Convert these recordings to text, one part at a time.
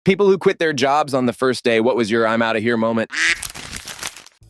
People who quit their jobs on the first day, what was your I'm out of here moment?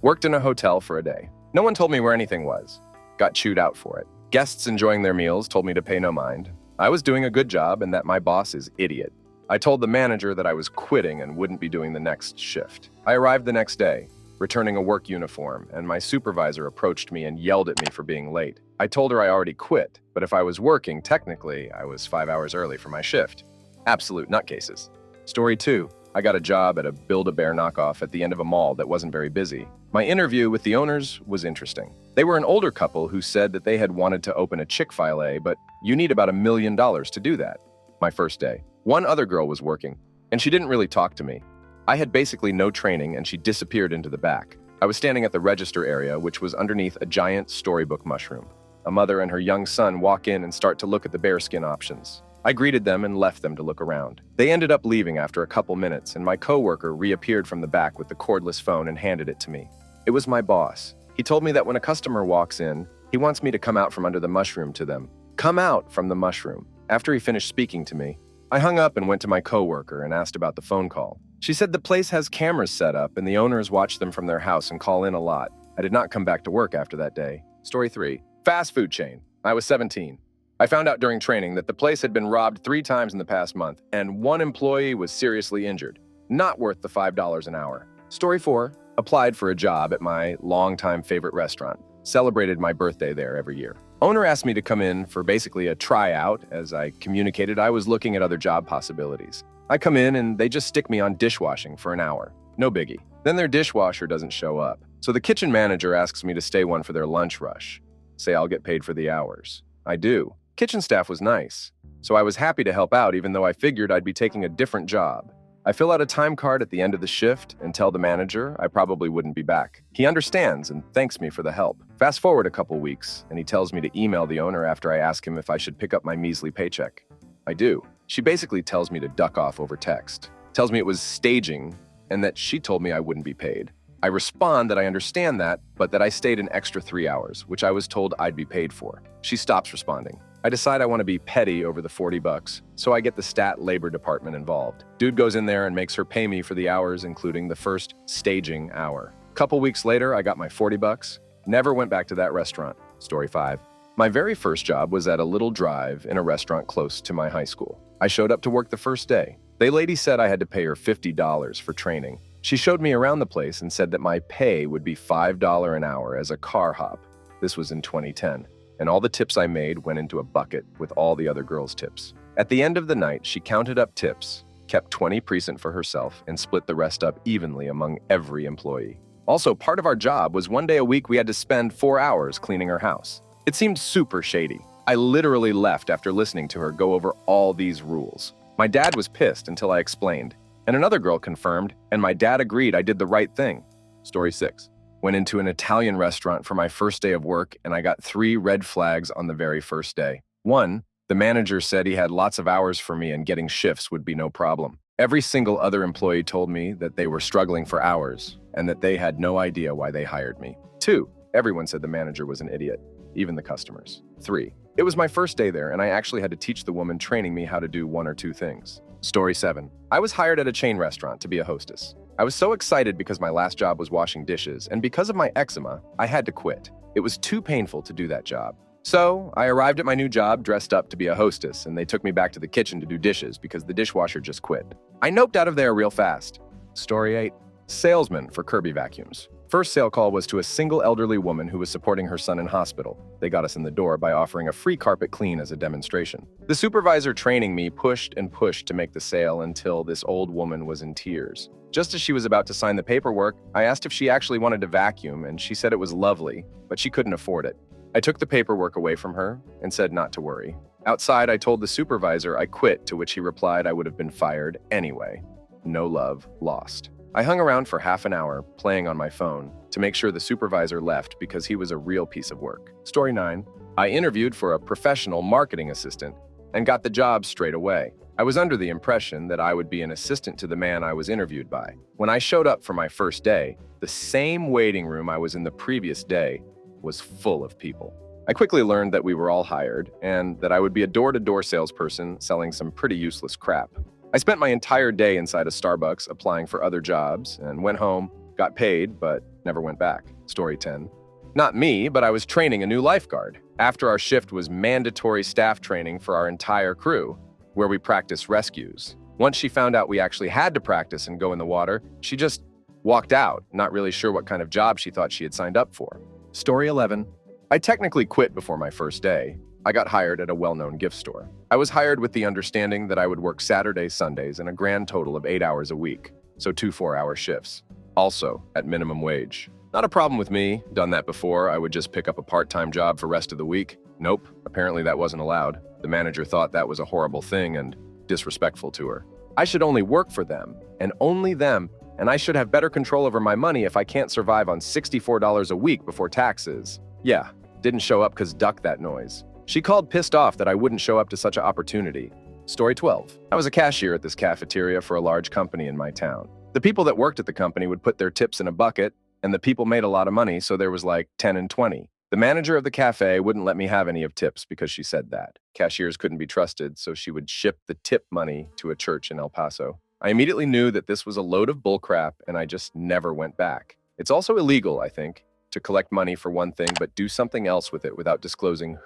Worked in a hotel for a day. No one told me where anything was. Got chewed out for it. Guests enjoying their meals told me to pay no mind. I was doing a good job and that my boss is idiot. I told the manager that I was quitting and wouldn't be doing the next shift. I arrived the next day, returning a work uniform, and my supervisor approached me and yelled at me for being late. I told her I already quit, but if I was working, technically, I was 5 hours early for my shift. Absolute nutcases. Story 2. I got a job at a Build-A-Bear knockoff at the end of a mall that wasn't very busy. My interview with the owners was interesting. They were an older couple who said that they had wanted to open a Chick-fil-A, but you need about $1 million to do that. My first day. One other girl was working, and she didn't really talk to me. I had basically no training, and she disappeared into the back. I was standing at the register area, which was underneath a giant storybook mushroom. A mother and her young son walk in and start to look at the bearskin options. I greeted them and left them to look around. They ended up leaving after a couple minutes, and my coworker reappeared from the back with the cordless phone and handed it to me. It was my boss. He told me that when a customer walks in, he wants me to come out from under the mushroom to them. Come out from the mushroom. After he finished speaking to me, I hung up and went to my coworker and asked about the phone call. She said the place has cameras set up and the owners watch them from their house and call in a lot. I did not come back to work after that day. Story 3. Fast food chain. I was 17. I found out during training that the place had been robbed 3 times in the past month, and one employee was seriously injured. Not worth the $5 an hour. Story 4. Applied for a job at my longtime favorite restaurant. Celebrated my birthday there every year. Owner asked me to come in for basically a tryout. As I communicated, I was looking at other job possibilities. I come in and they just stick me on dishwashing for an hour. No biggie. Then their dishwasher doesn't show up. So the kitchen manager asks me to stay one for their lunch rush. Say I'll get paid for the hours. I do. Kitchen staff was nice, so I was happy to help out even though I figured I'd be taking a different job. I fill out a time card at the end of the shift and tell the manager I probably wouldn't be back. He understands and thanks me for the help. Fast forward a couple weeks, and he tells me to email the owner after I ask him if I should pick up my measly paycheck. I do. She basically tells me to duck off over text. Tells me it was staging and that she told me I wouldn't be paid. I respond that I understand that, but that I stayed an extra 3 hours, which I was told I'd be paid for. She stops responding. I decide I want to be petty over the $40, so I get the stat labor department involved. Dude goes in there and makes her pay me for the hours, including the first staging hour. Couple weeks later, I got my $40. Never went back to that restaurant. Story 5. My very first job was at a little drive in a restaurant close to my high school. I showed up to work the first day. The lady said I had to pay her $50 for training. She showed me around the place and said that my pay would be $5 an hour as a car hop. This was in 2010. And all the tips I made went into a bucket with all the other girls' tips. At the end of the night, she counted up tips, kept 20% for herself, and split the rest up evenly among every employee. Also, part of our job was 1 day a week we had to spend 4 hours cleaning her house. It seemed super shady. I literally left after listening to her go over all these rules. My dad was pissed until I explained, and another girl confirmed, and my dad agreed I did the right thing. Story 6. Went into an Italian restaurant for my first day of work, and I got 3 red flags on the very first day. 1, the manager said he had lots of hours for me and getting shifts would be no problem. Every single other employee told me that they were struggling for hours and that they had no idea why they hired me. 2, everyone said the manager was an idiot, even the customers. 3, it was my first day there, and I actually had to teach the woman training me how to do 1 or 2 things. Story 7. I was hired at a chain restaurant to be a hostess. I was so excited because my last job was washing dishes, and because of my eczema, I had to quit. It was too painful to do that job. So, I arrived at my new job dressed up to be a hostess, and they took me back to the kitchen to do dishes because the dishwasher just quit. I noped out of there real fast. Story 8. Salesman for Kirby vacuums. First sale call was to a single elderly woman who was supporting her son in hospital. They got us in the door by offering a free carpet clean as a demonstration. The supervisor training me pushed and pushed to make the sale until this old woman was in tears. Just as she was about to sign the paperwork, I asked if she actually wanted to vacuum, and she said it was lovely, but she couldn't afford it. I took the paperwork away from her and said not to worry. Outside, I told the supervisor I quit, to which he replied I would have been fired anyway. No love lost. I hung around for half an hour, playing on my phone, to make sure the supervisor left because he was a real piece of work. Story 9. I interviewed for a professional marketing assistant and got the job straight away. I was under the impression that I would be an assistant to the man I was interviewed by. When I showed up for my first day, the same waiting room I was in the previous day was full of people. I quickly learned that we were all hired and that I would be a door-to-door salesperson selling some pretty useless crap. I spent my entire day inside a Starbucks applying for other jobs and went home, got paid, but never went back. Story 10. Not me, but I was training a new lifeguard. After our shift was mandatory staff training for our entire crew, where we practice rescues. Once she found out we actually had to practice and go in the water, she just walked out, not really sure what kind of job she thought she had signed up for. Story 11. I technically quit before my first day. I got hired at a well-known gift store. I was hired with the understanding that I would work Saturdays, Sundays, and a grand total of 8 hours a week, so 2 4-hour shifts. Also, at minimum wage. Not a problem with me. Done that before. I would just pick up a part-time job for rest of the week. Nope, apparently that wasn't allowed. The manager thought that was a horrible thing and disrespectful to her. I should only work for them, and only them, and I should have better control over my money if I can't survive on $64 a week before taxes. Yeah, didn't show up because duck that noise. She called pissed off that I wouldn't show up to such an opportunity. Story 12. I was a cashier at this cafeteria for a large company in my town. The people that worked at the company would put their tips in a bucket, and the people made a lot of money, so there was like 10 and 20. The manager of the cafe wouldn't let me have any of tips because she said that. Cashiers couldn't be trusted, so she would ship the tip money to a church in El Paso. I immediately knew that this was a load of bullcrap, and I just never went back. It's also illegal, I think, to collect money for one thing but do something else with it without disclosing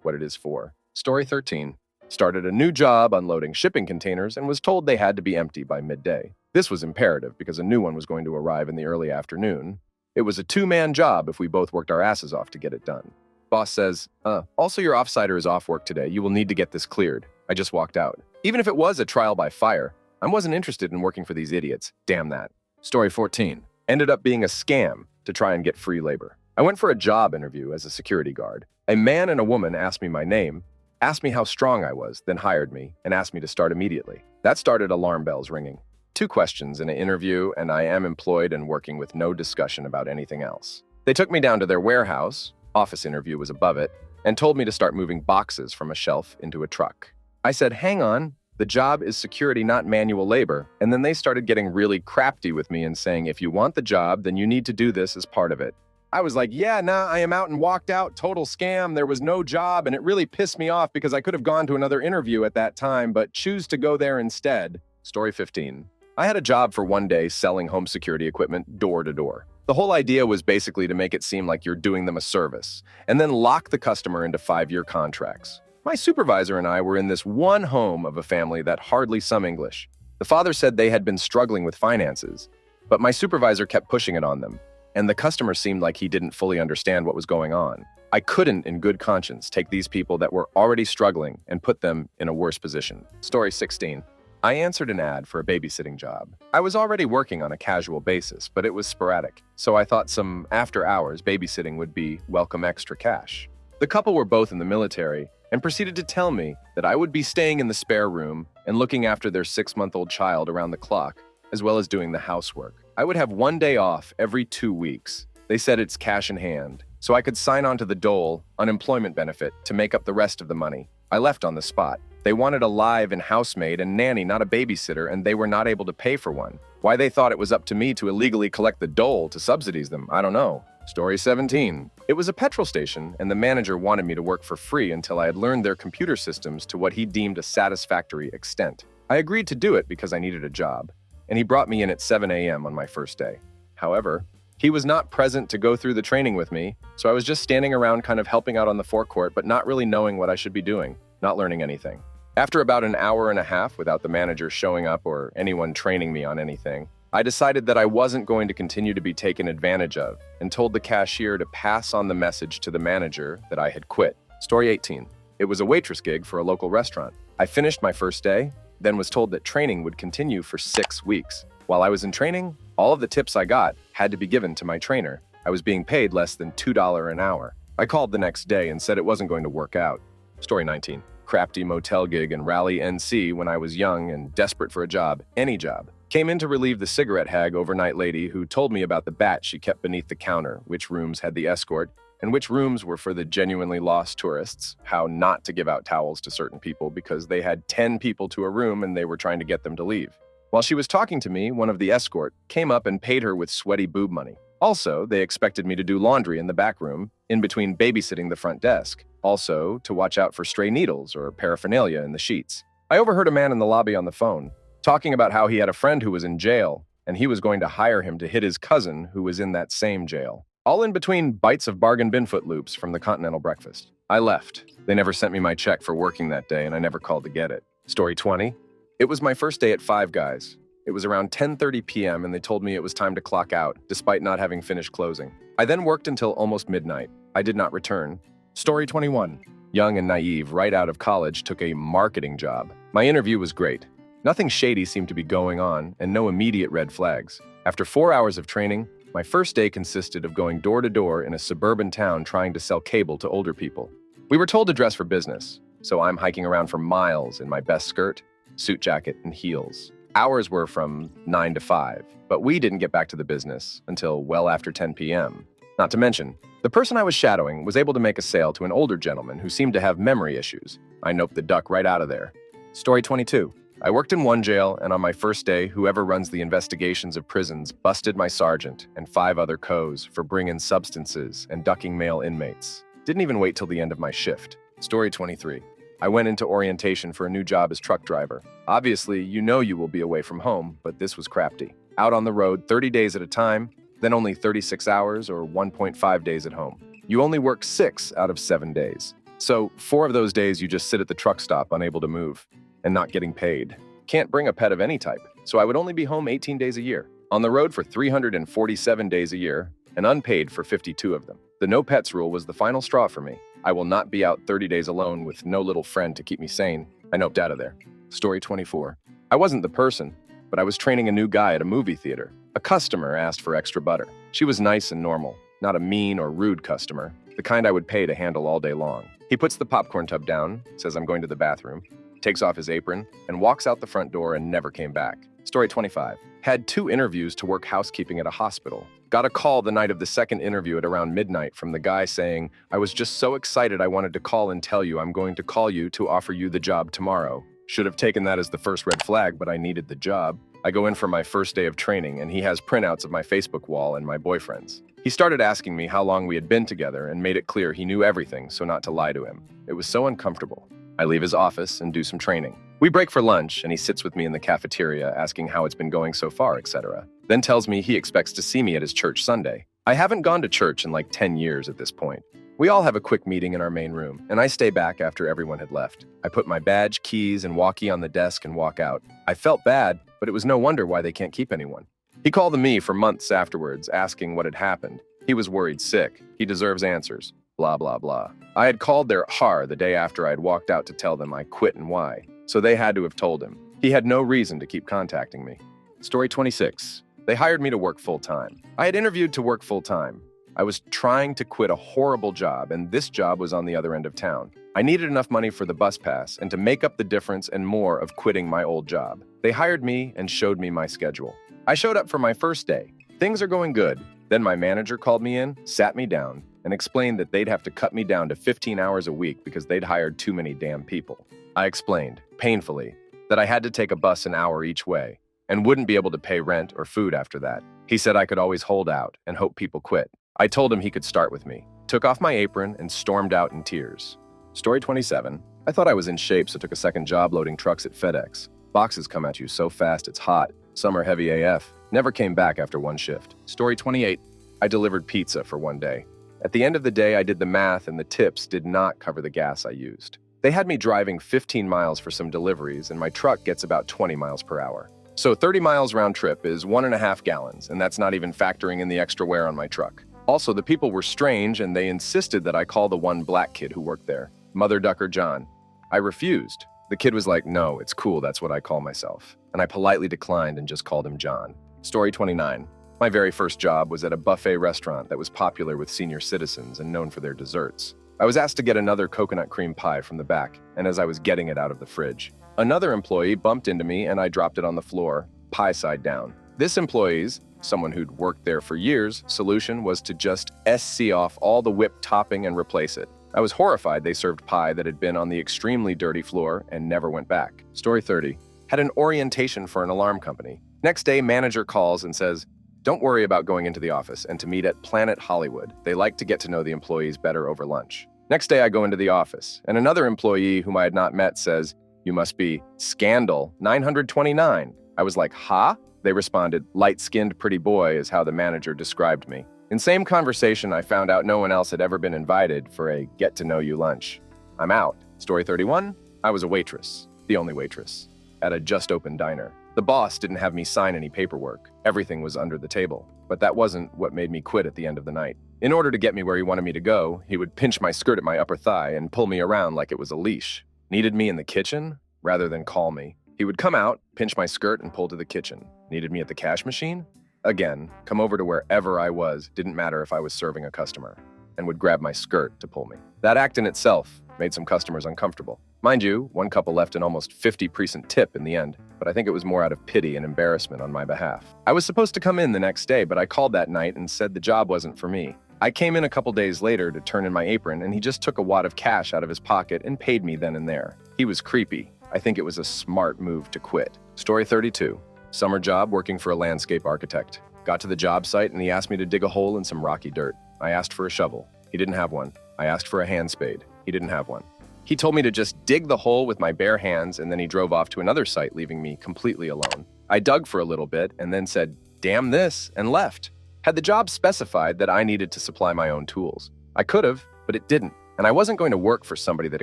what it is for. Story 13. Started a new job unloading shipping containers and was told they had to be empty by midday. This was imperative because a new one was going to arrive in the early afternoon. It was a 2-man job if we both worked our asses off to get it done. Boss says, also your offsider is off work today. You will need to get this cleared. I just walked out. Even if it was a trial by fire, I wasn't interested in working for these idiots. Damn that. Story 14. Ended up being a scam to try and get free labor. I went for a job interview as a security guard. A man and a woman asked me my name, asked me how strong I was, then hired me, and asked me to start immediately. That started alarm bells ringing. 2 questions in an interview, and I am employed and working with no discussion about anything else. They took me down to their warehouse, office interview was above it, and told me to start moving boxes from a shelf into a truck. I said, hang on, the job is security, not manual labor. And then they started getting really crafty with me and saying, if you want the job, then you need to do this as part of it. I was like, yeah, nah, I am out, and walked out. Total scam. There was no job, and it really pissed me off because I could have gone to another interview at that time, but choose to go there instead. Story 15. I had a job for one day selling home security equipment door to door. The whole idea was basically to make it seem like you're doing them a service, and then lock the customer into 5-year contracts. My supervisor and I were in this one home of a family that hardly some English. The father said they had been struggling with finances, but my supervisor kept pushing it on them, and the customer seemed like he didn't fully understand what was going on. I couldn't, in good conscience, take these people that were already struggling and put them in a worse position. Story 16. I answered an ad for a babysitting job. I was already working on a casual basis, but it was sporadic, so I thought some after-hours babysitting would be welcome extra cash. The couple were both in the military and proceeded to tell me that I would be staying in the spare room and looking after their 6-month-old child around the clock, as well as doing the housework. I would have 1 day off every 2 weeks. They said it's cash in hand, so I could sign on to the dole, unemployment benefit, to make up the rest of the money. I left on the spot. They wanted a live-in housemaid and nanny, not a babysitter, and they were not able to pay for one. Why they thought it was up to me to illegally collect the dole to subsidize them, I don't know. Story 17. It was a petrol station, and the manager wanted me to work for free until I had learned their computer systems to what he deemed a satisfactory extent. I agreed to do it because I needed a job, and he brought me in at 7 a.m. on my first day. However, he was not present to go through the training with me, so I was just standing around kind of helping out on the forecourt, but not really knowing what I should be doing, not learning anything. After about an hour and a half without the manager showing up or anyone training me on anything, I decided that I wasn't going to continue to be taken advantage of and told the cashier to pass on the message to the manager that I had quit. Story 18. It was a waitress gig for a local restaurant. I finished my first day, then was told that training would continue for 6 weeks. While I was in training, all of the tips I got had to be given to my trainer. I was being paid less than $2 an hour. I called the next day and said it wasn't going to work out. Story 19. Crafty motel gig in Raleigh, NC when I was young and desperate for a job, any job. Came in to relieve the cigarette hag overnight lady who told me about the bat she kept beneath the counter, which rooms had the escort, and which rooms were for the genuinely lost tourists, how not to give out towels to certain people because they had 10 people to a room and they were trying to get them to leave. While she was talking to me, one of the escort came up and paid her with sweaty boob money. Also, they expected me to do laundry in the back room, in between babysitting the front desk. Also, to watch out for stray needles or paraphernalia in the sheets. I overheard a man in the lobby on the phone. talking about how he had a friend who was in jail and he was going to hire him to hit his cousin who was in that same jail. All in between bites of bargain binfoot loops from the continental breakfast. I left. They never sent me my check for working that day, and I never called to get it. Story 20. It was my first day at Five Guys. It was around 10:30 p.m., and they told me it was time to clock out, despite not having finished closing. I then worked until almost midnight. I did not return. Story 21. Young and naive, right out of college, took a marketing job. My interview was great. Nothing shady seemed to be going on, and no immediate red flags. After 4 hours of training, my first day consisted of going door to door in a suburban town trying to sell cable to older people. We were told to dress for business, so I'm hiking around for miles in my best skirt, suit jacket, and heels. Hours were from 9 to 5, but we didn't get back to the business until well after 10 p.m. Not to mention, the person I was shadowing was able to make a sale to an older gentleman who seemed to have memory issues. I noped the duck right out of there. Story 22. I worked in one jail, and on my first day, whoever runs the investigations of prisons busted my sergeant and 5 other co's for bringing substances and ducking male inmates. Didn't even wait till the end of my shift. Story 23. I went into orientation for a new job as truck driver. Obviously, you know you will be away from home, but this was crafty. Out on the road 30 days at a time, then only 36 hours or 1.5 days at home. You only work 6 out of 7 days. So 4 of those days you just sit at the truck stop unable to move and not getting paid. Can't bring a pet of any type, so I would only be home 18 days a year. On the road for 347 days a year and unpaid for 52 of them. The no pets rule was the final straw for me. I will not be out 30 days alone with no little friend to keep me sane. I noped out of there. Story 24. I wasn't the person, but I was training a new guy at a movie theater. A customer asked for extra butter. She was nice and normal, not a mean or rude customer, the kind I would pay to handle all day long. He puts the popcorn tub down, says I'm going to the bathroom, takes off his apron, and walks out the front door and never came back. Story 25. Had 2 interviews to work housekeeping at a hospital. Got a call the night of the second interview at around midnight from the guy saying, I was just so excited I wanted to call and tell you I'm going to call you to offer you the job tomorrow. Should have taken that as the first red flag, but I needed the job. I go in for my first day of training, and he has printouts of my Facebook wall and my boyfriend's. He started asking me how long we had been together and made it clear he knew everything, so not to lie to him. It was so uncomfortable. I leave his office and do some training. We break for lunch, and he sits with me in the cafeteria asking how it's been going so far, etc. Then tells me he expects to see me at his church Sunday. I haven't gone to church in like 10 years at this point. We all have a quick meeting in our main room, and I stay back after everyone had left. I put my badge, keys, and walkie on the desk and walk out. I felt bad, but it was no wonder why they can't keep anyone. He called me for months afterwards, asking what had happened. He was worried sick. He deserves answers. Blah, blah, blah. I had called their HR the day after I had walked out to tell them I quit and why, so they had to have told him. He had no reason to keep contacting me. Story 26. They hired me to work full-time. I had interviewed to work full-time. I was trying to quit a horrible job, and this job was on the other end of town. I needed enough money for the bus pass and to make up the difference and more of quitting my old job. They hired me and showed me my schedule. I showed up for my first day. Things are going good. Then my manager called me in, sat me down, and explained that they'd have to cut me down to 15 hours a week because they'd hired too many damn people. I explained, painfully, that I had to take a bus an hour each way and wouldn't be able to pay rent or food after that. He said I could always hold out and hope people quit. I told him he could start with me, took off my apron, and stormed out in tears. Story 27. I thought I was in shape, so took a second job loading trucks at FedEx. Boxes come at you so fast it's hot. Some are heavy AF. Never came back after one shift. Story 28. I delivered pizza for one day. At the end of the day, I did the math, and the tips did not cover the gas I used. They had me driving 15 miles for some deliveries, and my truck gets about 20 miles per hour. So 30 miles round trip is 1.5 gallons, and that's not even factoring in the extra wear on my truck. Also, the people were strange, and they insisted that I call the one black kid who worked there, Mother Ducker John. I refused. The kid was like, no, it's cool, that's what I call myself. And I politely declined and just called him John. Story 29. My very first job was at a buffet restaurant that was popular with senior citizens and known for their desserts. I was asked to get another coconut cream pie from the back, and as I was getting it out of the fridge, another employee bumped into me and I dropped it on the floor, pie side down. This employee's, someone who'd worked there for years, solution was to just SC off all the whipped topping and replace it. I was horrified they served pie that had been on the extremely dirty floor and never went back. Story 30. Had an orientation for an alarm company. Next day, manager calls and says, don't worry about going into the office and to meet at Planet Hollywood. They like to get to know the employees better over lunch. Next day, I go into the office, and another employee whom I had not met says, You must be Scandal 929. I was like, huh? They responded, light-skinned pretty boy is how the manager described me. In same conversation, I found out no one else had ever been invited for a get-to-know-you lunch. I'm out. Story 31, I was a waitress, the only waitress, at a just-opened diner. The boss didn't have me sign any paperwork. Everything was under the table. But that wasn't what made me quit at the end of the night. In order to get me where he wanted me to go, he would pinch my skirt at my upper thigh and pull me around like it was a leash. Needed me in the kitchen rather than call me. He would come out, pinch my skirt, and pull to the kitchen. Needed me at the cash machine? Again, come over to wherever I was, didn't matter if I was serving a customer, and would grab my skirt to pull me. That act in itself made some customers uncomfortable. Mind you, one couple left an almost 50% tip in the end, but I think it was more out of pity and embarrassment on my behalf. I was supposed to come in the next day, but I called that night and said the job wasn't for me. I came in a couple days later to turn in my apron, and he just took a wad of cash out of his pocket and paid me then and there. He was creepy. I think it was a smart move to quit. Story 32. Summer job working for a landscape architect. Got to the job site and he asked me to dig a hole in some rocky dirt. I asked for a shovel. He didn't have one. I asked for a hand spade. He didn't have one. He told me to just dig the hole with my bare hands, and then he drove off to another site, leaving me completely alone. I dug for a little bit and then said, damn this, and left. Had the job specified that I needed to supply my own tools? I could have, but it didn't. And I wasn't going to work for somebody that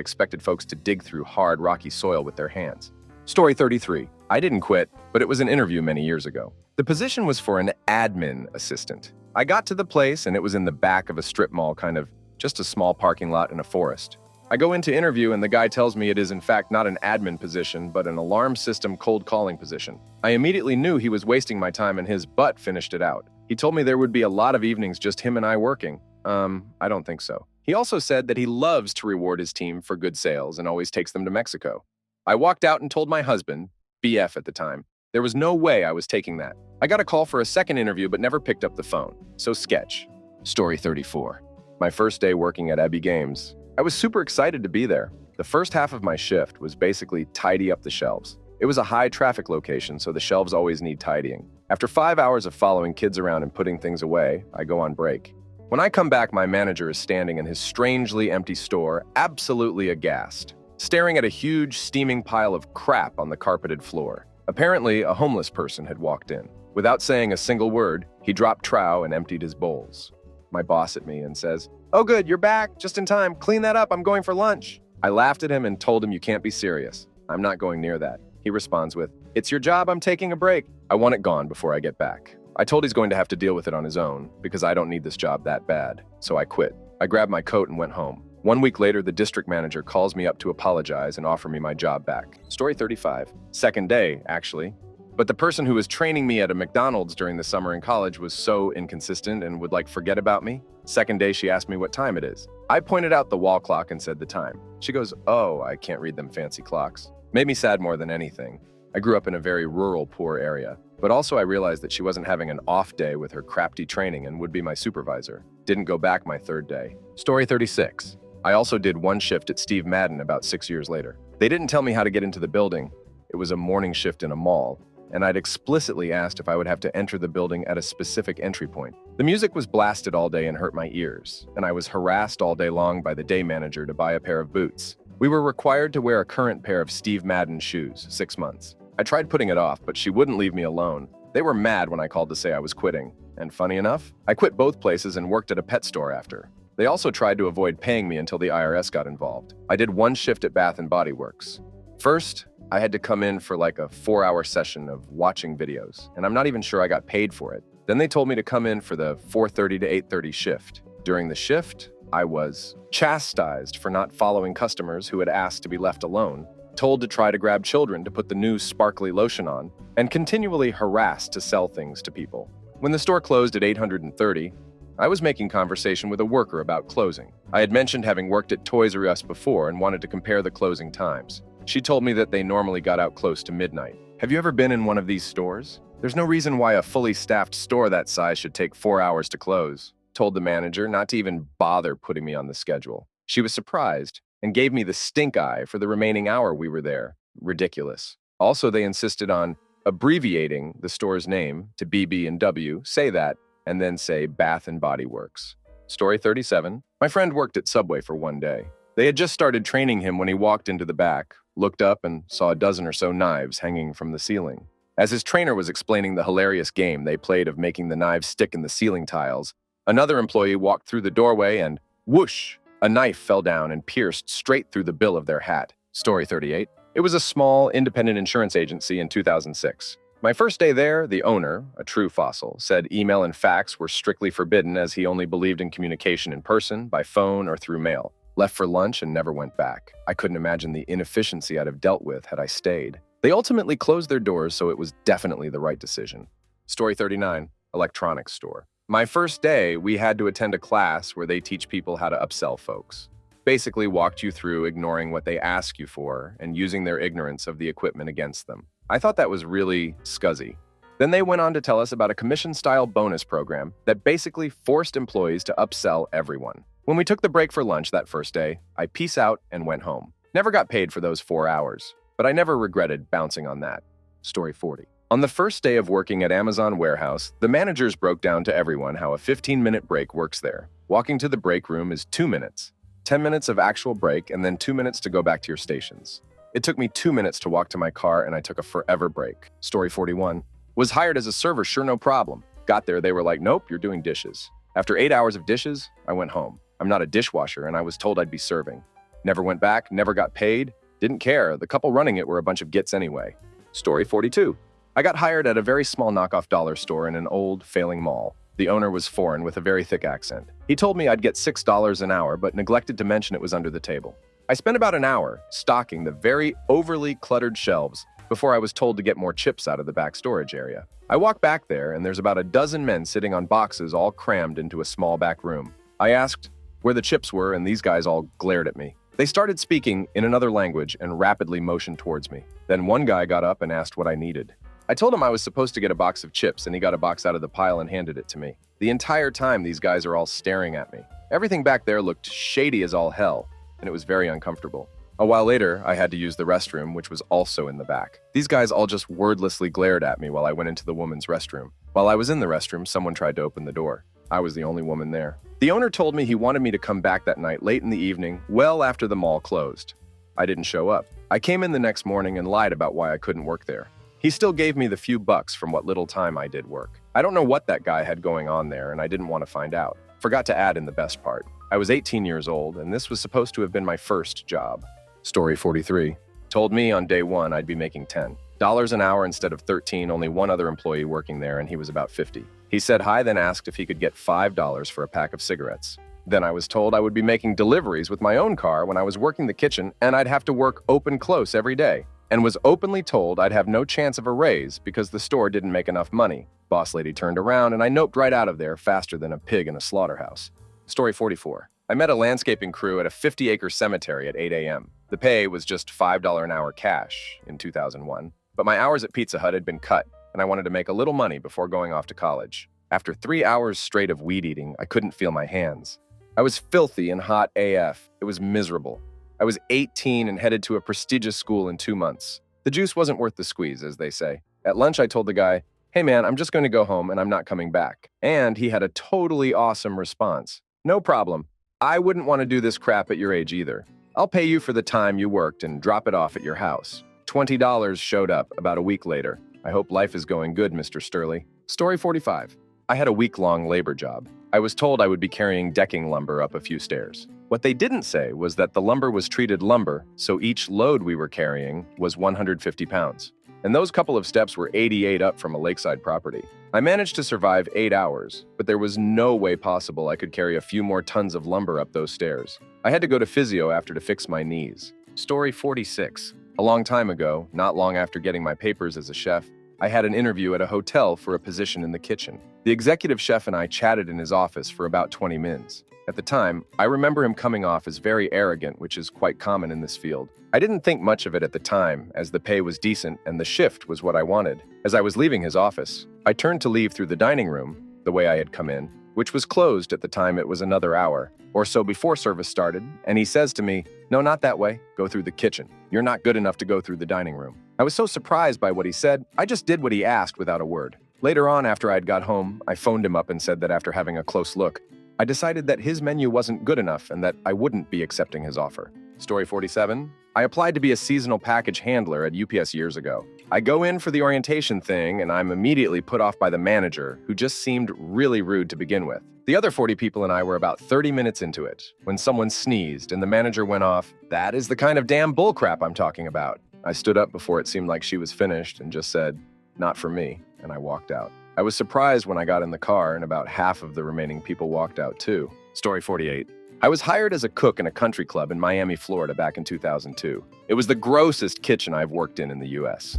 expected folks to dig through hard, rocky soil with their hands. Story 33. I didn't quit, but it was an interview many years ago. The position was for an admin assistant. I got to the place and it was in the back of a strip mall, kind of just a small parking lot in a forest. I go in to interview and the guy tells me it is in fact not an admin position, but an alarm system cold calling position. I immediately knew he was wasting my time and his butt finished it out. He told me there would be a lot of evenings just him and I working. I don't think so. He also said that he loves to reward his team for good sales and always takes them to Mexico. I walked out and told my husband, BF at the time, there was no way I was taking that. I got a call for a second interview but never picked up the phone. So sketch. Story 34. My first day working at Ebby Games. I was super excited to be there. The first half of my shift was basically tidy up the shelves. It was a high traffic location, so the shelves always need tidying. After 5 hours of following kids around and putting things away, I go on break. When I come back, my manager is standing in his strangely empty store, absolutely aghast, staring at a huge, steaming pile of crap on the carpeted floor. Apparently, a homeless person had walked in. Without saying a single word, he dropped trow and emptied his bowls. My boss at me and says, "Oh good, you're back, just in time, clean that up, I'm going for lunch." I laughed at him and told him, "You can't be serious. I'm not going near that." He responds with, "It's your job, I'm taking a break. I want it gone before I get back." I told he's going to have to deal with it on his own because I don't need this job that bad, so I quit. I grabbed my coat and went home. 1 week later, the district manager calls me up to apologize and offer me my job back. Story 35. Second day, actually. But the person who was training me at a McDonald's during the summer in college was so inconsistent and would forget about me. Second day, she asked me what time it is. I pointed out the wall clock and said the time. She goes, "Oh, I can't read them fancy clocks." Made me sad more than anything. I grew up in a very rural, poor area. But also I realized that she wasn't having an off day with her crafty training and would be my supervisor. Didn't go back my third day. Story 36. I also did one shift at Steve Madden about 6 years later. They didn't tell me how to get into the building. It was a morning shift in a mall, and I'd explicitly asked if I would have to enter the building at a specific entry point. The music was blasted all day and hurt my ears, and I was harassed all day long by the day manager to buy a pair of boots. We were required to wear a current pair of Steve Madden shoes, 6 months. I tried putting it off, but she wouldn't leave me alone. They were mad when I called to say I was quitting. And funny enough, I quit both places and worked at a pet store after. They also tried to avoid paying me until the IRS got involved. I did one shift at Bath & Body Works. First, I had to come in for a 4-hour session of watching videos, and I'm not even sure I got paid for it. Then they told me to come in for the 4:30 to 8:30 shift. During the shift, I was chastised for not following customers who had asked to be left alone, told to try to grab children to put the new sparkly lotion on, and continually harassed to sell things to people. When the store closed at 830, I was making conversation with a worker about closing. I had mentioned having worked at Toys R Us before and wanted to compare the closing times. She told me that they normally got out close to midnight. Have you ever been in one of these stores? There's no reason why a fully staffed store that size should take 4 hours to close. Told the manager not to even bother putting me on the schedule. She was surprised and gave me the stink eye for the remaining hour we were there. Ridiculous. Also, they insisted on abbreviating the store's name to BB and W, say that, and then say Bath and Body Works. Story 37. My friend worked at Subway for one day. They had just started training him when he walked into the back, looked up, and saw a dozen or so knives hanging from the ceiling. As his trainer was explaining the hilarious game they played of making the knives stick in the ceiling tiles, another employee walked through the doorway and, whoosh, a knife fell down and pierced straight through the bill of their hat. Story 38. It was a small, independent insurance agency in 2006. My first day there, the owner, a true fossil, said email and fax were strictly forbidden as he only believed in communication in person, by phone, or through mail. Left for lunch and never went back. I couldn't imagine the inefficiency I'd have dealt with had I stayed. They ultimately closed their doors, so it was definitely the right decision. Story 39. Electronics store. My first day, we had to attend a class where they teach people how to upsell folks. Basically walked you through ignoring what they ask you for and using their ignorance of the equipment against them. I thought that was really scuzzy. Then they went on to tell us about a commission-style bonus program that basically forced employees to upsell everyone. When we took the break for lunch that first day, I peace out and went home. Never got paid for those 4 hours, but I never regretted bouncing on that. Story 40. On the first day of working at Amazon warehouse, the managers broke down to everyone how a 15-minute break works there. Walking to the break room is 2 minutes. 10 minutes of actual break, and then 2 minutes to go back to your stations. It took me 2 minutes to walk to my car, and I took a forever break. Story 41. Was hired as a server, sure, no problem. Got there, they were like, nope, you're doing dishes. After 8 hours of dishes, I went home. I'm not a dishwasher, and I was told I'd be serving. Never went back, never got paid, didn't care. The couple running it were a bunch of gits anyway. Story 42. I got hired at a very small knockoff dollar store in an old, failing mall. The owner was foreign with a very thick accent. He told me I'd get $6 an hour, but neglected to mention it was under the table. I spent about an hour stocking the very overly cluttered shelves before I was told to get more chips out of the back storage area. I walk back there, and there's about a dozen men sitting on boxes all crammed into a small back room. I asked where the chips were, and these guys all glared at me. They started speaking in another language and rapidly motioned towards me. Then one guy got up and asked what I needed. I told him I was supposed to get a box of chips, and he got a box out of the pile and handed it to me. The entire time, these guys are all staring at me. Everything back there looked shady as all hell, and it was very uncomfortable. A while later, I had to use the restroom, which was also in the back. These guys all just wordlessly glared at me while I went into the woman's restroom. While I was in the restroom, someone tried to open the door. I was the only woman there. The owner told me he wanted me to come back that night late in the evening, well after the mall closed. I didn't show up. I came in the next morning and lied about why I couldn't work there. He still gave me the few bucks from what little time I did work. I don't know what that guy had going on there, and I didn't want to find out. Forgot to add in the best part. I was 18 years old, and this was supposed to have been my first job. Story 43. Told me on day one I'd be making $10 an hour instead of 13, only one other employee working there, and he was about 50. He said hi, then asked if he could get $5 for a pack of cigarettes. Then I was told I would be making deliveries with my own car when I was working the kitchen, and I'd have to work open-close every day, and was openly told I'd have no chance of a raise because the store didn't make enough money. Boss lady turned around, and I noped right out of there faster than a pig in a slaughterhouse. Story 44. I met a landscaping crew at a 50-acre cemetery at 8 a.m. The pay was just $5 an hour cash in 2001, but my hours at Pizza Hut had been cut, and I wanted to make a little money before going off to college. After 3 hours straight of weed eating, I couldn't feel my hands. I was filthy and hot AF. It was miserable. I was 18 and headed to a prestigious school in 2 months. The juice wasn't worth the squeeze, as they say. At lunch, I told the guy, "Hey man, I'm just going to go home and I'm not coming back." And he had a totally awesome response. "No problem. I wouldn't want to do this crap at your age either. I'll pay you for the time you worked and drop it off at your house." $20 showed up about a week later. I hope life is going good, Mr. Sturley. Story 45. I had a week-long labor job. I was told I would be carrying decking lumber up a few stairs. What they didn't say was that the lumber was treated lumber, so each load we were carrying was 150 pounds. And those couple of steps were 88 up from a lakeside property. I managed to survive 8 hours, but there was no way possible I could carry a few more tons of lumber up those stairs. I had to go to physio after to fix my knees. Story 46. A long time ago, not long after getting my papers as a chef, I had an interview at a hotel for a position in the kitchen. The executive chef and I chatted in his office for about 20 minutes. At the time, I remember him coming off as very arrogant, which is quite common in this field. I didn't think much of it at the time, as the pay was decent and the shift was what I wanted. As I was leaving his office, I turned to leave through the dining room, the way I had come in, which was closed at the time. It was another hour or so before service started, and he says to me, "No, not that way. Go through the kitchen. You're not good enough to go through the dining room." I was so surprised by what he said, I just did what he asked without a word. Later on, after I'd got home, I phoned him up and said that after having a close look, I decided that his menu wasn't good enough and that I wouldn't be accepting his offer. Story 47. I applied to be a seasonal package handler at UPS years ago. I go in for the orientation thing and I'm immediately put off by the manager, who just seemed really rude to begin with. The other 40 people and I were about 30 minutes into it when someone sneezed and the manager went off, "That is the kind of damn bullcrap I'm talking about." I stood up before it seemed like she was finished and just said, "Not for me," and I walked out. I was surprised when I got in the car and about half of the remaining people walked out too. Story 48. I was hired as a cook in a country club in Miami, Florida back in 2002. It was the grossest kitchen I've worked in the US.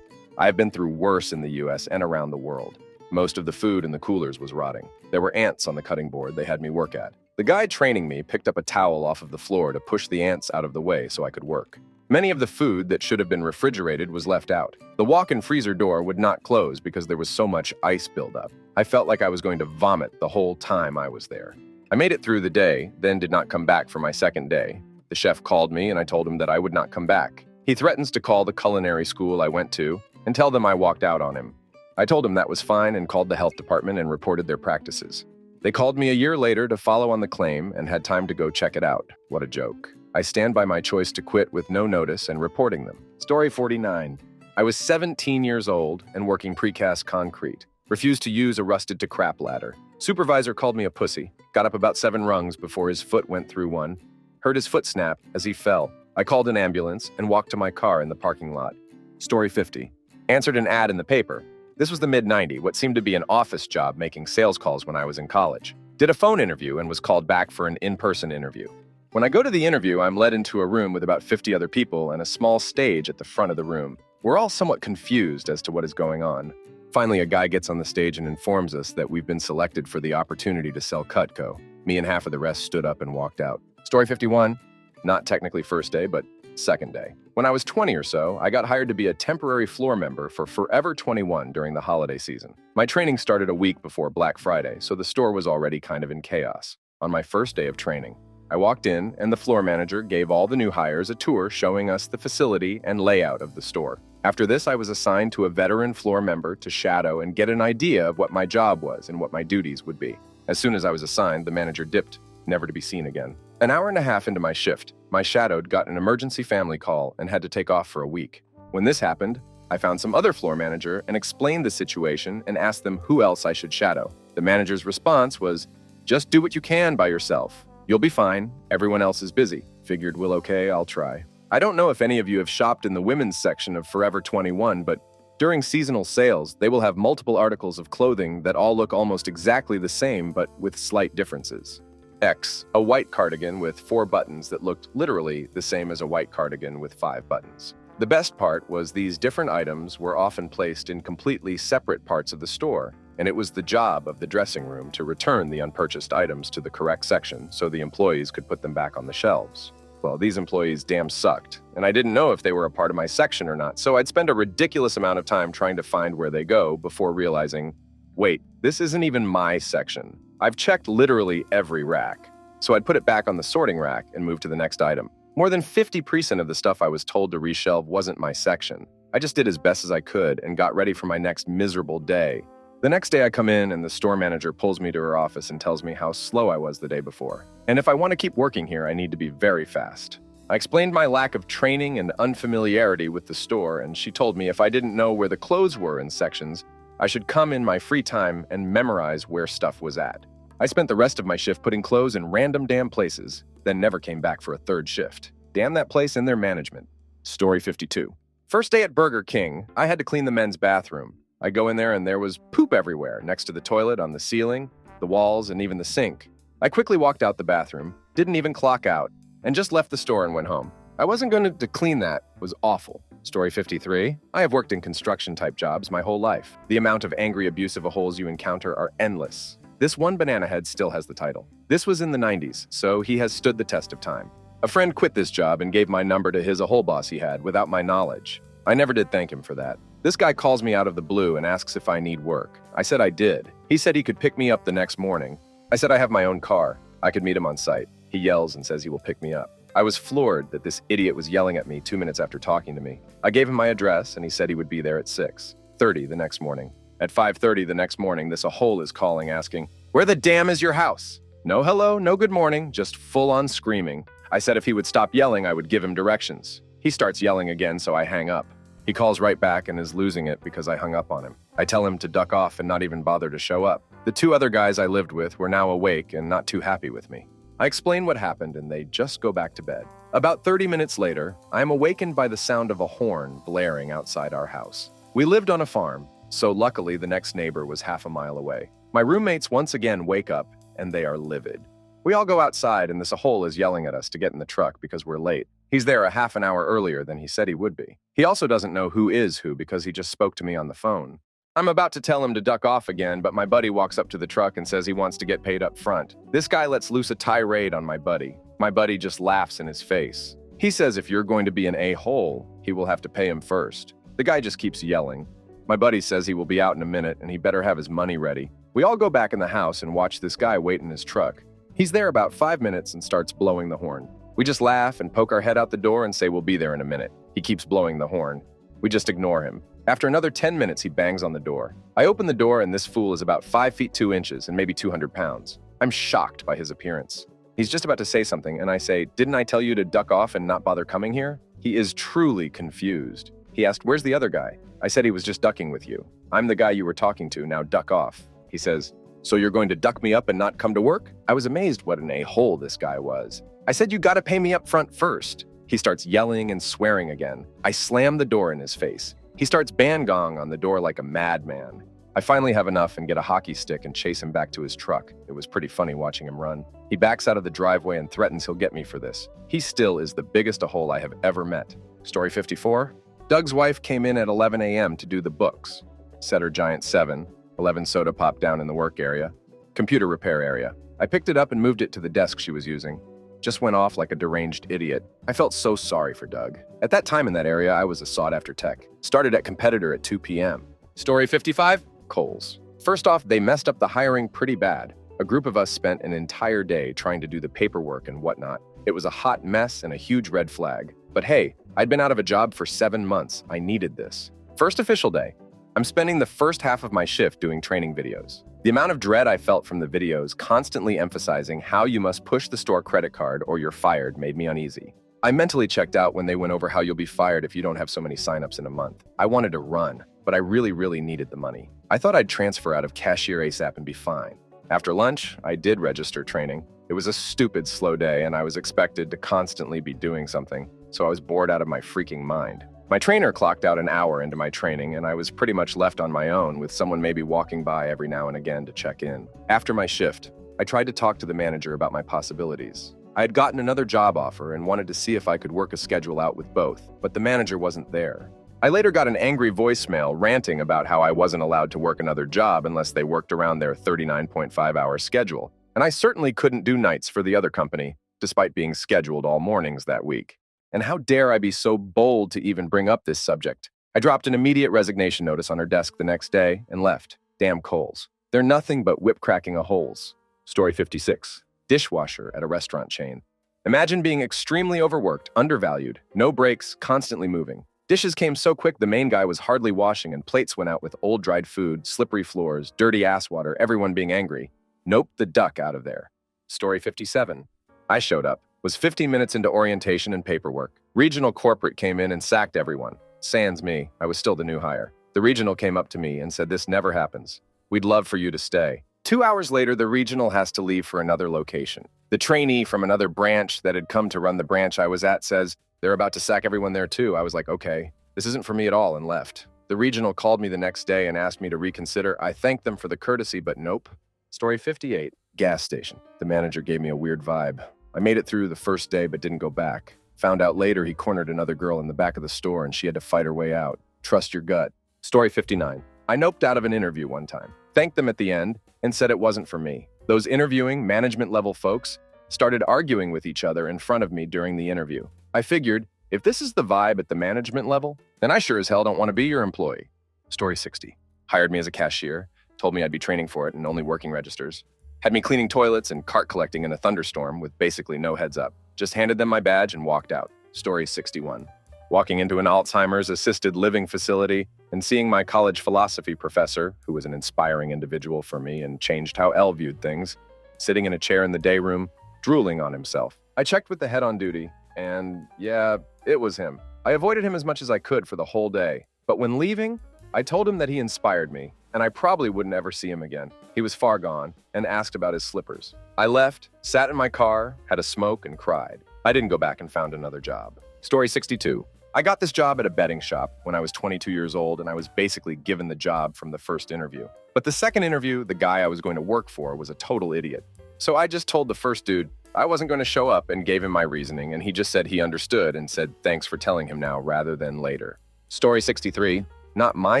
I have been through worse in the US and around the world. Most of the food in the coolers was rotting. There were ants on the cutting board they had me work at. The guy training me picked up a towel off of the floor to push the ants out of the way so I could work. Many of the food that should have been refrigerated was left out. The walk-in freezer door would not close because there was so much ice buildup. I felt like I was going to vomit the whole time I was there. I made it through the day, then did not come back for my second day. The chef called me and I told him that I would not come back. He threatens to call the culinary school I went to and tell them I walked out on him. I told him that was fine and called the health department and reported their practices. They called me a year later to follow on the claim and had time to go check it out. What a joke. I stand by my choice to quit with no notice and reporting them. Story 49. I was 17 years old and working precast concrete. Refused to use a rusted-to-crap ladder. Supervisor called me a pussy. Got up about 7 rungs before his foot went through one. Heard his foot snap as he fell. I called an ambulance and walked to my car in the parking lot. Story 50. Answered an ad in the paper. This was the mid-90s, what seemed to be an office job making sales calls when I was in college. Did a phone interview and was called back for an in-person interview. When I go to the interview, I'm led into a room with about 50 other people and a small stage at the front of the room. We're all somewhat confused as to what is going on. Finally, a guy gets on the stage and informs us that we've been selected for the opportunity to sell Cutco. Me and half of the rest stood up and walked out. Story 51. Not technically first day, but second day. When I was 20 or so, I got hired to be a temporary floor member for Forever 21 during the holiday season. My training started a week before Black Friday, so the store was already kind of in chaos. On my first day of training, I walked in and the floor manager gave all the new hires a tour showing us the facility and layout of the store. After this, I was assigned to a veteran floor member to shadow and get an idea of what my job was and what my duties would be. As soon as I was assigned, the manager dipped, never to be seen again. An hour and a half into my shift, my shadowed got an emergency family call and had to take off for a week. When this happened, I found some other floor manager and explained the situation and asked them who else I should shadow. The manager's response was, "Just do what you can by yourself. You'll be fine. Everyone else is busy." Figured, well, okay, I'll try. I don't know if any of you have shopped in the women's section of Forever 21, but during seasonal sales, they will have multiple articles of clothing that all look almost exactly the same, but with slight differences. X, a white cardigan with 4 buttons that looked literally the same as a white cardigan with 5 buttons. The best part was these different items were often placed in completely separate parts of the store, and it was the job of the dressing room to return the unpurchased items to the correct section so the employees could put them back on the shelves. Well, these employees damn sucked, and I didn't know if they were a part of my section or not, so I'd spend a ridiculous amount of time trying to find where they go before realizing, wait, this isn't even my section. I've checked literally every rack. So I'd put it back on the sorting rack and move to the next item. More than 50% of the stuff I was told to reshelve wasn't my section. I just did as best as I could and got ready for my next miserable day. The next day I come in and the store manager pulls me to her office and tells me how slow I was the day before. And if I want to keep working here, I need to be very fast. I explained my lack of training and unfamiliarity with the store, and she told me if I didn't know where the clothes were in sections, I should come in my free time and memorize where stuff was at. I spent the rest of my shift putting clothes in random damn places, then never came back for a third shift. Damn that place and their management. Story 52. First day at Burger King, I had to clean the men's bathroom. I go in there and there was poop everywhere, next to the toilet, on the ceiling, the walls, and even the sink. I quickly walked out the bathroom, didn't even clock out, and just left the store and went home. I wasn't going to clean that. It was awful. Story 53. I have worked in construction-type jobs my whole life. The amount of angry, abusive holes you encounter are endless. This one banana head still has the title. This was in the 90s, so he has stood the test of time. A friend quit this job and gave my number to a hole boss he had without my knowledge. I never did thank him for that. This guy calls me out of the blue and asks if I need work. I said I did. He said he could pick me up the next morning. I said I have my own car. I could meet him on site. He yells and says he will pick me up. I was floored that this idiot was yelling at me 2 minutes after talking to me. I gave him my address and he said he would be there at 6:30 the next morning. At 5:30 the next morning, this a hole is calling asking, "Where the damn is your house?" No hello, no good morning, just full-on screaming. I said if he would stop yelling, I would give him directions. He starts yelling again, so I hang up. He calls right back and is losing it because I hung up on him. I tell him to duck off and not even bother to show up. The two other guys I lived with were now awake and not too happy with me. I explain what happened and they just go back to bed. About 30 minutes later, I am awakened by the sound of a horn blaring outside our house. We lived on a farm, so luckily the next neighbor was half a mile away. My roommates once again wake up and they are livid. We all go outside and this Ahole is yelling at us to get in the truck because we're late. He's there a half an hour earlier than he said he would be. He also doesn't know who is who because he just spoke to me on the phone. I'm about to tell him to duck off again, but my buddy walks up to the truck and says he wants to get paid up front. This guy lets loose a tirade on my buddy. My buddy just laughs in his face. He says if you're going to be an a-hole, he will have to pay him first. The guy just keeps yelling. My buddy says he will be out in a minute and he better have his money ready. We all go back in the house and watch this guy wait in his truck. He's there about 5 minutes and starts blowing the horn. We just laugh and poke our head out the door and say we'll be there in a minute. He keeps blowing the horn. We just ignore him. After another 10 minutes, he bangs on the door. I open the door and this fool is about 5 feet 2 inches and maybe 200 pounds. I'm shocked by his appearance. He's just about to say something and I say, "Didn't I tell you to duck off and not bother coming here?" He is truly confused. He asked, "Where's the other guy?" I said he was just ducking with you. "I'm the guy you were talking to, now duck off." He says, "So you're going to duck me up and not come to work?" I was amazed what an a-hole this guy was. I said, "You gotta pay me up front first." He starts yelling and swearing again. I slam the door in his face. He starts bang-gong on the door like a madman. I finally have enough and get a hockey stick and chase him back to his truck. It was pretty funny watching him run. He backs out of the driveway and threatens he'll get me for this. He still is the biggest a-hole I have ever met. Story 54. Doug's wife came in at 11 a.m. to do the books. Set her giant 7, 11 soda pop down in the work area. Computer repair area. I picked it up and moved it to the desk she was using. Just went off like a deranged idiot. I felt so sorry for Doug. At that time in that area, I was a sought-after tech. Started at competitor at 2 p.m. Story 55. Kohl's. First off, they messed up the hiring pretty bad. A group of us spent an entire day trying to do the paperwork and whatnot. It was a hot mess and a huge red flag. But hey, I'd been out of a job for 7 months. I needed this. First official day. I'm spending the first half of my shift doing training videos. The amount of dread I felt from the videos constantly emphasizing how you must push the store credit card or you're fired made me uneasy. I mentally checked out when they went over how you'll be fired if you don't have so many signups in a month. I wanted to run, but I really needed the money. I thought I'd transfer out of cashier ASAP and be fine. After lunch, I did register training. It was a stupid slow day and I was expected to constantly be doing something, so I was bored out of my freaking mind. My trainer clocked out an hour into my training and I was pretty much left on my own with someone maybe walking by every now and again to check in. After my shift, I tried to talk to the manager about my possibilities. I had gotten another job offer and wanted to see if I could work a schedule out with both, but the manager wasn't there. I later got an angry voicemail ranting about how I wasn't allowed to work another job unless they worked around their 39.5-hour schedule, and I certainly couldn't do nights for the other company, despite being scheduled all mornings that week. And how dare I be so bold to even bring up this subject? I dropped an immediate resignation notice on her desk the next day and left. Damn Kohl's. They're nothing but whip-cracking a-holes. Story 56. Dishwasher at a restaurant chain. Imagine being extremely overworked, undervalued, no breaks, constantly moving. Dishes came so quick the main guy was hardly washing and plates went out with old dried food, slippery floors, dirty ass water, everyone being angry. Nope, the duck out of there. Story 57. I showed up. Was 15 minutes into orientation and paperwork. Regional corporate came in and sacked everyone. Sans me, I was still the new hire. The regional came up to me and said, "This never happens. We'd love for you to stay." 2 hours later, the regional has to leave for another location. The trainee from another branch that had come to run the branch I was at says, "They're about to sack everyone there too." I was like, okay, this isn't for me at all, and left. The regional called me the next day and asked me to reconsider. I thanked them for the courtesy, but nope. Story 58. Gas station. The manager gave me a weird vibe. I made it through the first day but didn't go back. Found out later he cornered another girl in the back of the store and she had to fight her way out. Trust your gut. Story 59. I noped out of an interview one time, thanked them at the end, and said it wasn't for me. Those interviewing management-level folks started arguing with each other in front of me during the interview. I figured, if this is the vibe at the management level, then I sure as hell don't want to be your employee. Story 60. Hired me as a cashier, told me I'd be training for it and only working registers. Had me cleaning toilets and cart collecting in a thunderstorm with basically no heads up. Just handed them my badge and walked out. Story 61. Walking into an Alzheimer's assisted living facility and seeing my college philosophy professor, who was an inspiring individual for me and changed how Elle viewed things, sitting in a chair in the day room, drooling on himself. I checked with the head on duty, and yeah, it was him. I avoided him as much as I could for the whole day, but when leaving, I told him that he inspired me, and I probably wouldn't ever see him again. He was far gone, and asked about his slippers. I left, sat in my car, had a smoke, and cried. I didn't go back and found another job. Story 62. I got this job at a betting shop when I was 22 years old, and I was basically given the job from the first interview. But the second interview, the guy I was going to work for was a total idiot. So I just told the first dude I wasn't going to show up and gave him my reasoning, and he just said he understood and said thanks for telling him now rather than later. Story 63. Not my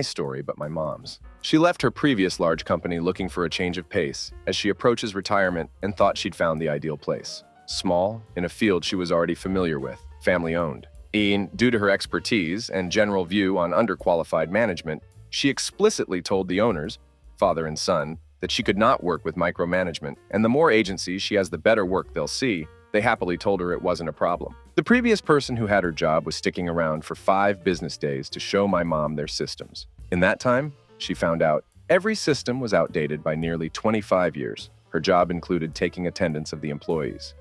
story, but my mom's. She left her previous large company looking for a change of pace as she approaches retirement and thought she'd found the ideal place. Small, in a field she was already familiar with, family-owned. Due to her expertise and general view on underqualified management, she explicitly told the owners, father and son, that she could not work with micromanagement, and the more agencies she has, the better work they'll see. They happily told her it wasn't a problem. The previous person who had her job was sticking around for 5 business days to show my mom their systems. In that time, she found out every system was outdated by nearly 25 years. Her job included taking attendance of the employees,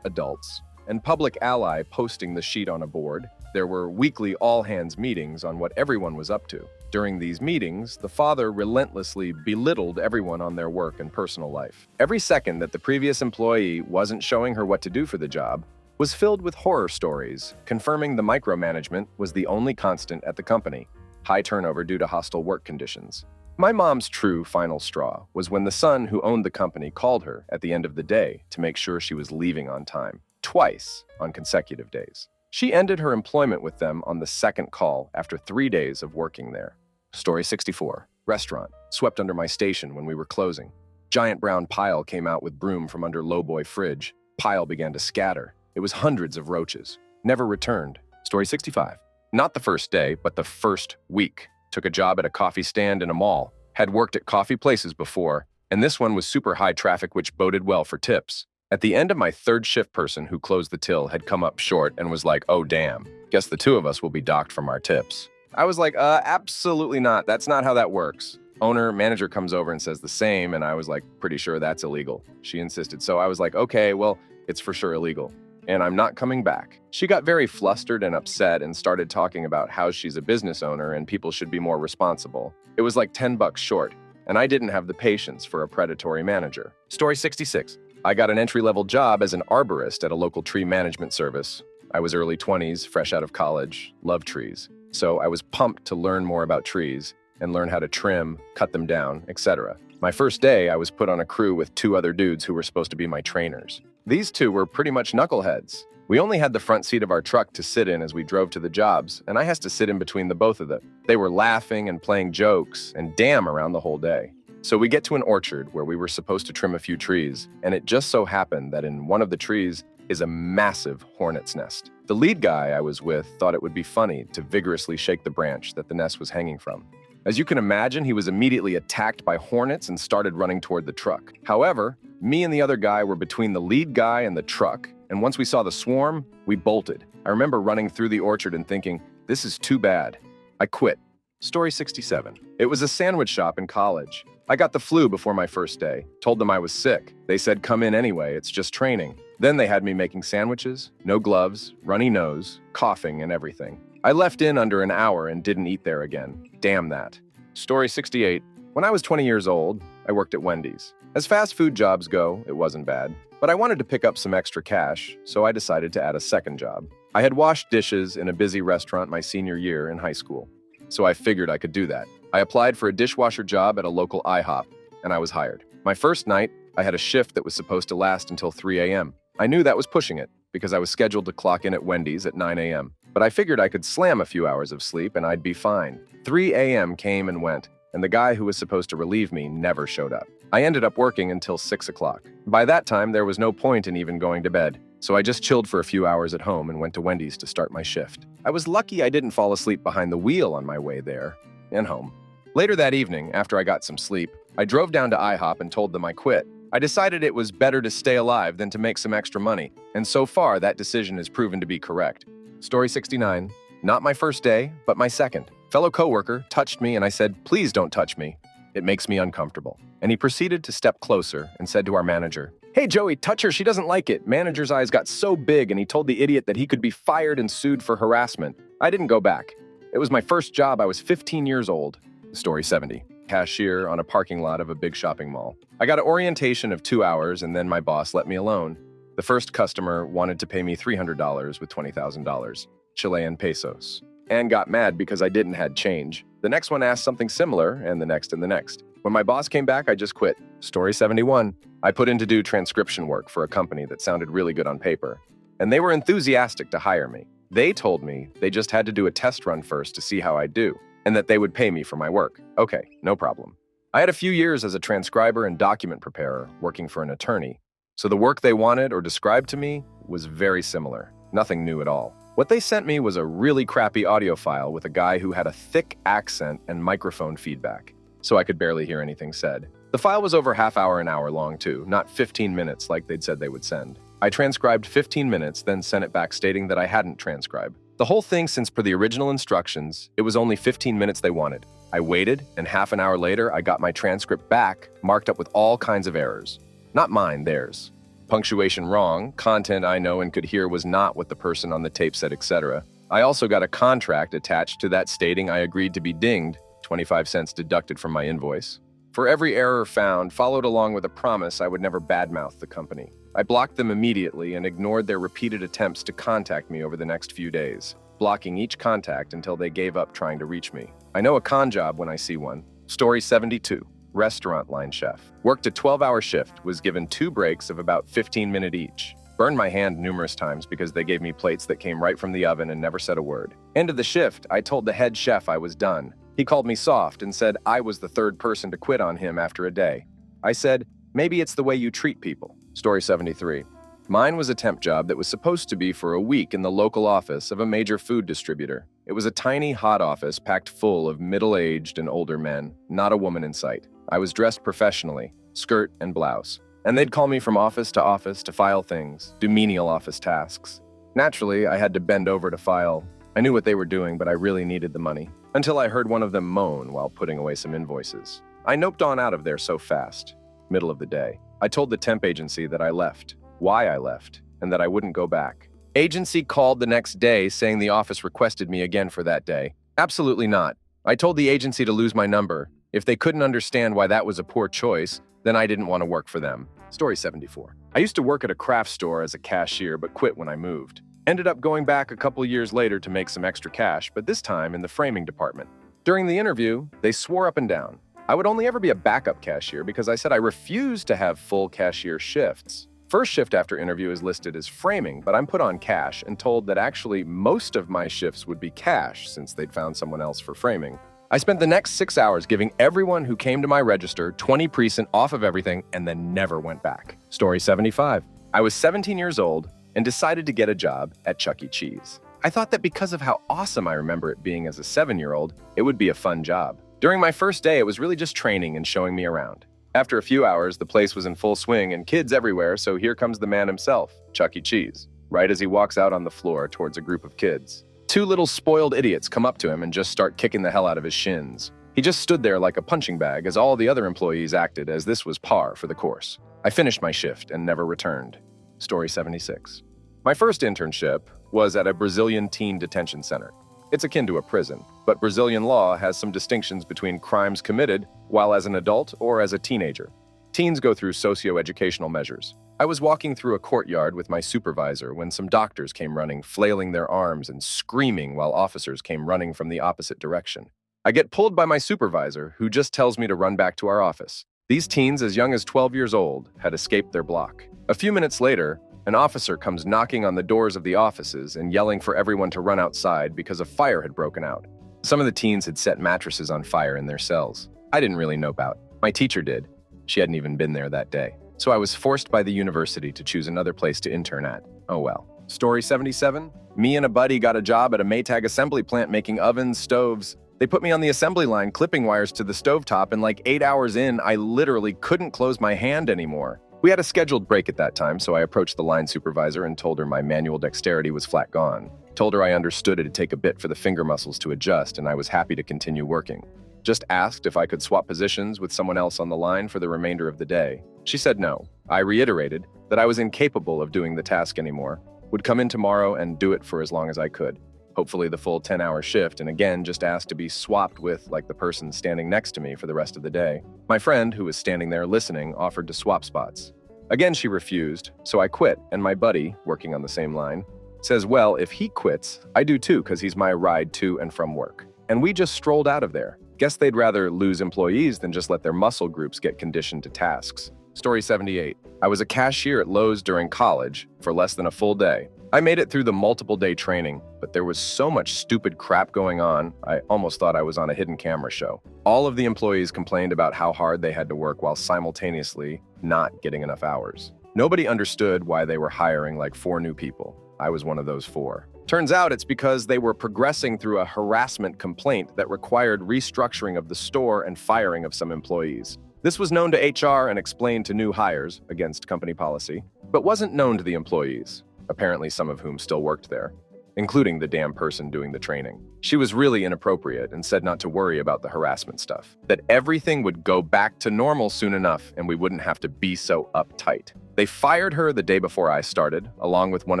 adults, and Public Ally posting the sheet on a board. There were weekly all-hands meetings on what everyone was up to. During these meetings, the father relentlessly belittled everyone on their work and personal life. Every second that the previous employee wasn't showing her what to do for the job was filled with horror stories, confirming the micromanagement was the only constant at the company. High turnover due to hostile work conditions. My mom's true final straw was when the son who owned the company called her at the end of the day to make sure she was leaving on time, twice on consecutive days. She ended her employment with them on the second call after 3 days of working there. Story 64. Restaurant. Swept under my station when we were closing. Giant brown pile came out with broom from under lowboy fridge. Pile began to scatter. It was hundreds of roaches. Never returned. Story 65. Not the first day, but the first week. Took a job at a coffee stand in a mall. Had worked at coffee places before, and this one was super high traffic, which boded well for tips. At the end of my third shift, person who closed the till had come up short and was like, "Oh damn, guess the 2 of us will be docked from our tips." I was like, absolutely not. That's not how that works. Manager comes over and says the same, and I was like, pretty sure that's illegal. She insisted, so I was like, okay, well, it's for sure illegal, and I'm not coming back. She got very flustered and upset and started talking about how she's a business owner and people should be more responsible. It was like $10 short, and I didn't have the patience for a predatory manager. Story 66. I got an entry-level job as an arborist at a local tree management service. I was early 20s, fresh out of college, loved trees. So I was pumped to learn more about trees and learn how to trim, cut them down, etc. My first day, I was put on a crew with 2 other dudes who were supposed to be my trainers. These 2 were pretty much knuckleheads. We only had the front seat of our truck to sit in as we drove to the jobs, and I had to sit in between the both of them. They were laughing and playing jokes and damn around the whole day. So we get to an orchard where we were supposed to trim a few trees, and it just so happened that in one of the trees is a massive hornet's nest. The lead guy I was with thought it would be funny to vigorously shake the branch that the nest was hanging from. As you can imagine, he was immediately attacked by hornets and started running toward the truck. However, me and the other guy were between the lead guy and the truck, and once we saw the swarm, we bolted. I remember running through the orchard and thinking, this is too bad. I quit. Story 67. It was a sandwich shop in college. I got the flu before my first day. Told them I was sick. They said, come in anyway, it's just training. Then they had me making sandwiches, no gloves, runny nose, coughing and everything. I left in under an hour and didn't eat there again. Damn that. Story 68. When I was 20 years old, I worked at Wendy's. As fast food jobs go, it wasn't bad. But I wanted to pick up some extra cash, so I decided to add a second job. I had washed dishes in a busy restaurant my senior year in high school, so I figured I could do that. I applied for a dishwasher job at a local IHOP, and I was hired. My first night, I had a shift that was supposed to last until 3 a.m. I knew that was pushing it, because I was scheduled to clock in at Wendy's at 9 a.m. But I figured I could slam a few hours of sleep and I'd be fine. 3 a.m. came and went, and the guy who was supposed to relieve me never showed up. I ended up working until 6 o'clock. By that time, there was no point in even going to bed, so I just chilled for a few hours at home and went to Wendy's to start my shift. I was lucky I didn't fall asleep behind the wheel on my way there and home. Later that evening, after I got some sleep, I drove down to IHOP and told them I quit. I decided it was better to stay alive than to make some extra money, and so far that decision has proven to be correct. Story 69. Not my first day, but my second. Fellow coworker touched me and I said, please don't touch me. It makes me uncomfortable. And he proceeded to step closer and said to our manager, "Hey, Joey, touch her. She doesn't like it." Manager's eyes got so big and he told the idiot that he could be fired and sued for harassment. I didn't go back. It was my first job. I was 15 years old. Story 70. Cashier on a parking lot of a big shopping mall. I got an orientation of 2 hours and then my boss let me alone. The first customer wanted to pay me $300 with $20,000 Chilean pesos and got mad because I didn't have change. The next one asked something similar and the next and the next. When my boss came back, I just quit. Story 71. I put in to do transcription work for a company that sounded really good on paper, and they were enthusiastic to hire me. They told me they just had to do a test run first to see how I do, and that they would pay me for my work. Okay, no problem. I had a few years as a transcriber and document preparer working for an attorney, so the work they wanted or described to me was very similar. Nothing new at all. What they sent me was a really crappy audio file with a guy who had a thick accent and microphone feedback, so I could barely hear anything said. The file was over an hour long too, not 15 minutes like they'd said they would send. I transcribed 15 minutes, then sent it back stating that I hadn't transcribed. The whole thing, since per the original instructions, it was only 15 minutes they wanted. I waited, and half an hour later, I got my transcript back, marked up with all kinds of errors. Not mine, theirs. Punctuation wrong, content I know and could hear was not what the person on the tape said, etc. I also got a contract attached to that stating I agreed to be dinged, 25 cents deducted from my invoice. For every error found, followed along with a promise I would never badmouth the company. I blocked them immediately and ignored their repeated attempts to contact me over the next few days, blocking each contact until they gave up trying to reach me. I know a con job when I see one. Story 72. Restaurant line chef. Worked a 12-hour shift, was given 2 breaks of about 15-minute each. Burned my hand numerous times because they gave me plates that came right from the oven and never said a word. End of the shift, I told the head chef I was done. He called me soft and said I was the 3rd person to quit on him after a day. I said, maybe it's the way you treat people. Story 73. Mine was a temp job that was supposed to be for a week in the local office of a major food distributor. It was a tiny, hot office packed full of middle-aged and older men, not a woman in sight. I was dressed professionally, skirt and blouse, and they'd call me from office to file things, do menial office tasks. Naturally, I had to bend over to file. I knew what they were doing, but I really needed the money. Until I heard one of them moan while putting away some invoices. I noped on out of there so fast. Middle of the day. I told the temp agency that I left, why I left, and that I wouldn't go back. Agency called the next day saying the office requested me again for that day. Absolutely not. I told the agency to lose my number. If they couldn't understand why that was a poor choice, then I didn't want to work for them. Story 74. I used to work at a craft store as a cashier, but quit when I moved. Ended up going back a couple years later to make some extra cash, but this time in the framing department. During the interview, they swore up and down I would only ever be a backup cashier because I said I refused to have full cashier shifts. First shift after interview is listed as framing, but I'm put on cash and told that actually most of my shifts would be cash since they'd found someone else for framing. I spent the next 6 hours giving everyone who came to my register 20% off of everything and then never went back. Story 75. I was 17 years old and decided to get a job at Chuck E. Cheese. I thought that because of how awesome I remember it being as a 7-year-old, it would be a fun job. During my first day, it was really just training and showing me around. After a few hours, the place was in full swing and kids everywhere, so here comes the man himself, Chuck E. Cheese, right as he walks out on the floor towards a group of kids. 2 little spoiled idiots come up to him and just start kicking the hell out of his shins. He just stood there like a punching bag as all the other employees acted as this was par for the course. I finished my shift and never returned. Story 76. My first internship was at a Brazilian teen detention center. It's akin to a prison, but Brazilian law has some distinctions between crimes committed while as an adult or as a teenager. Teens go through socio-educational measures. I was walking through a courtyard with my supervisor when some doctors came running, flailing their arms and screaming while officers came running from the opposite direction. I get pulled by my supervisor, who just tells me to run back to our office. These teens, as young as 12 years old, had escaped their block. A few minutes later, an officer comes knocking on the doors of the offices and yelling for everyone to run outside because a fire had broken out. Some of the teens had set mattresses on fire in their cells. I didn't really know about. My teacher did. She hadn't even been there that day. So I was forced by the university to choose another place to intern at. Oh well. Story 77. Me and a buddy got a job at a Maytag assembly plant making ovens, stoves. They put me on the assembly line clipping wires to the stovetop, and like 8 hours in, I literally couldn't close my hand anymore. We had a scheduled break at that time, so I approached the line supervisor and told her my manual dexterity was flat gone. Told her I understood it'd take a bit for the finger muscles to adjust, and I was happy to continue working. Just asked if I could swap positions with someone else on the line for the remainder of the day. She said no. I reiterated that I was incapable of doing the task anymore, would come in tomorrow and do it for as long as I could. Hopefully the full 10-hour shift, and again just asked to be swapped with like the person standing next to me for the rest of the day. My friend, who was standing there listening, offered to swap spots. Again, she refused, so I quit, and my buddy, working on the same line, says, well, if he quits, I do too, because he's my ride to and from work. And we just strolled out of there. Guess they'd rather lose employees than just let their muscle groups get conditioned to tasks. Story 78. I was a cashier at Lowe's during college for less than a full day. I made it through the multiple-day training, but there was so much stupid crap going on, I almost thought I was on a hidden camera show. All of the employees complained about how hard they had to work while simultaneously not getting enough hours. Nobody understood why they were hiring like 4 new people. I was one of those 4. Turns out it's because they were progressing through a harassment complaint that required restructuring of the store and firing of some employees. This was known to HR and explained to new hires against company policy, but wasn't known to the employees, apparently some of whom still worked there, including the damn person doing the training. She was really inappropriate and said not to worry about the harassment stuff, that everything would go back to normal soon enough and we wouldn't have to be so uptight. They fired her the day before I started, along with one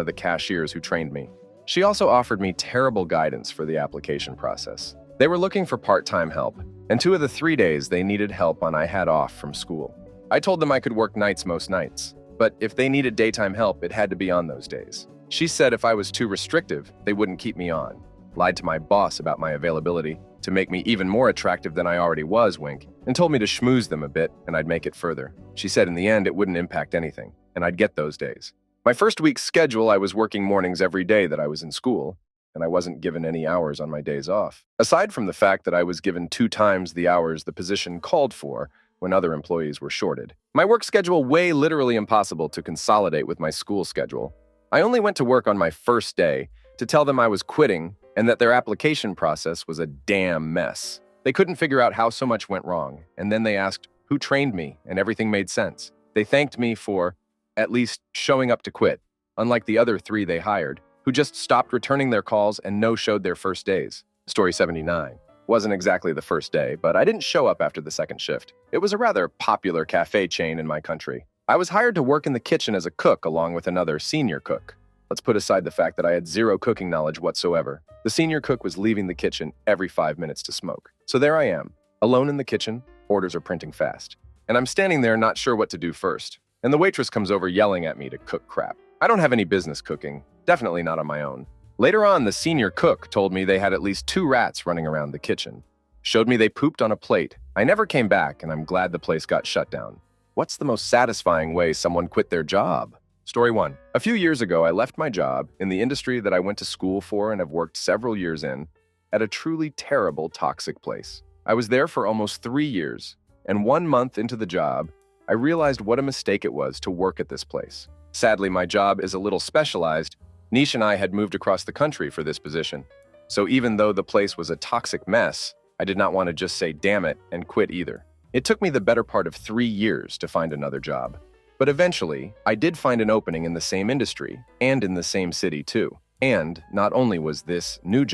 of the cashiers who trained me. She also offered me terrible guidance for the application process. They were looking for part-time help, and 2 of the 3 days they needed help on I had off from school. I told them I could work nights most nights, but if they needed daytime help, it had to be on those days. She said if I was too restrictive, they wouldn't keep me on. Lied to my boss about my availability to make me even more attractive than I already was, wink, and told me to schmooze them a bit and I'd make it further. She said in the end it wouldn't impact anything, and I'd get those days. My first week's schedule, I was working mornings every day that I was in school, and I wasn't given any hours on my days off. Aside from the fact that I was given 2 times the hours the position called for when other employees were shorted. My work schedule way literally impossible to consolidate with my school schedule. I only went to work on my first day to tell them I was quitting and that their application process was a damn mess. They couldn't figure out how so much went wrong, and then they asked who trained me, and everything made sense. They thanked me for at least showing up to quit, unlike the other 3 they hired, who just stopped returning their calls and no-showed their first days. Story 79. Wasn't exactly the first day, but I didn't show up after the second shift. It was a rather popular cafe chain in my country. I was hired to work in the kitchen as a cook along with another senior cook. Let's put aside the fact that I had 0 cooking knowledge whatsoever. The senior cook was leaving the kitchen every 5 minutes to smoke. So there I am, alone in the kitchen, orders are printing fast. And I'm standing there not sure what to do first. And the waitress comes over yelling at me to cook crap. I don't have any business cooking, definitely not on my own. Later on, the senior cook told me they had at least 2 rats running around the kitchen. Showed me they pooped on a plate. I never came back, and I'm glad the place got shut down. What's the most satisfying way someone quit their job? Story 1. A few years ago, I left my job in the industry that I went to school for and have worked several years in at a truly terrible, toxic place. I was there for almost 3 years, and 1 month into the job, I realized what a mistake it was to work at this place. Sadly, my job is a little specialized. Nish and I had moved across the country for this position. So even though the place was a toxic mess, I did not want to just say damn it and quit either. It took me the better part of 3 years to find another job. But eventually, I did find an opening in the same industry and in the same city too. And not only was this new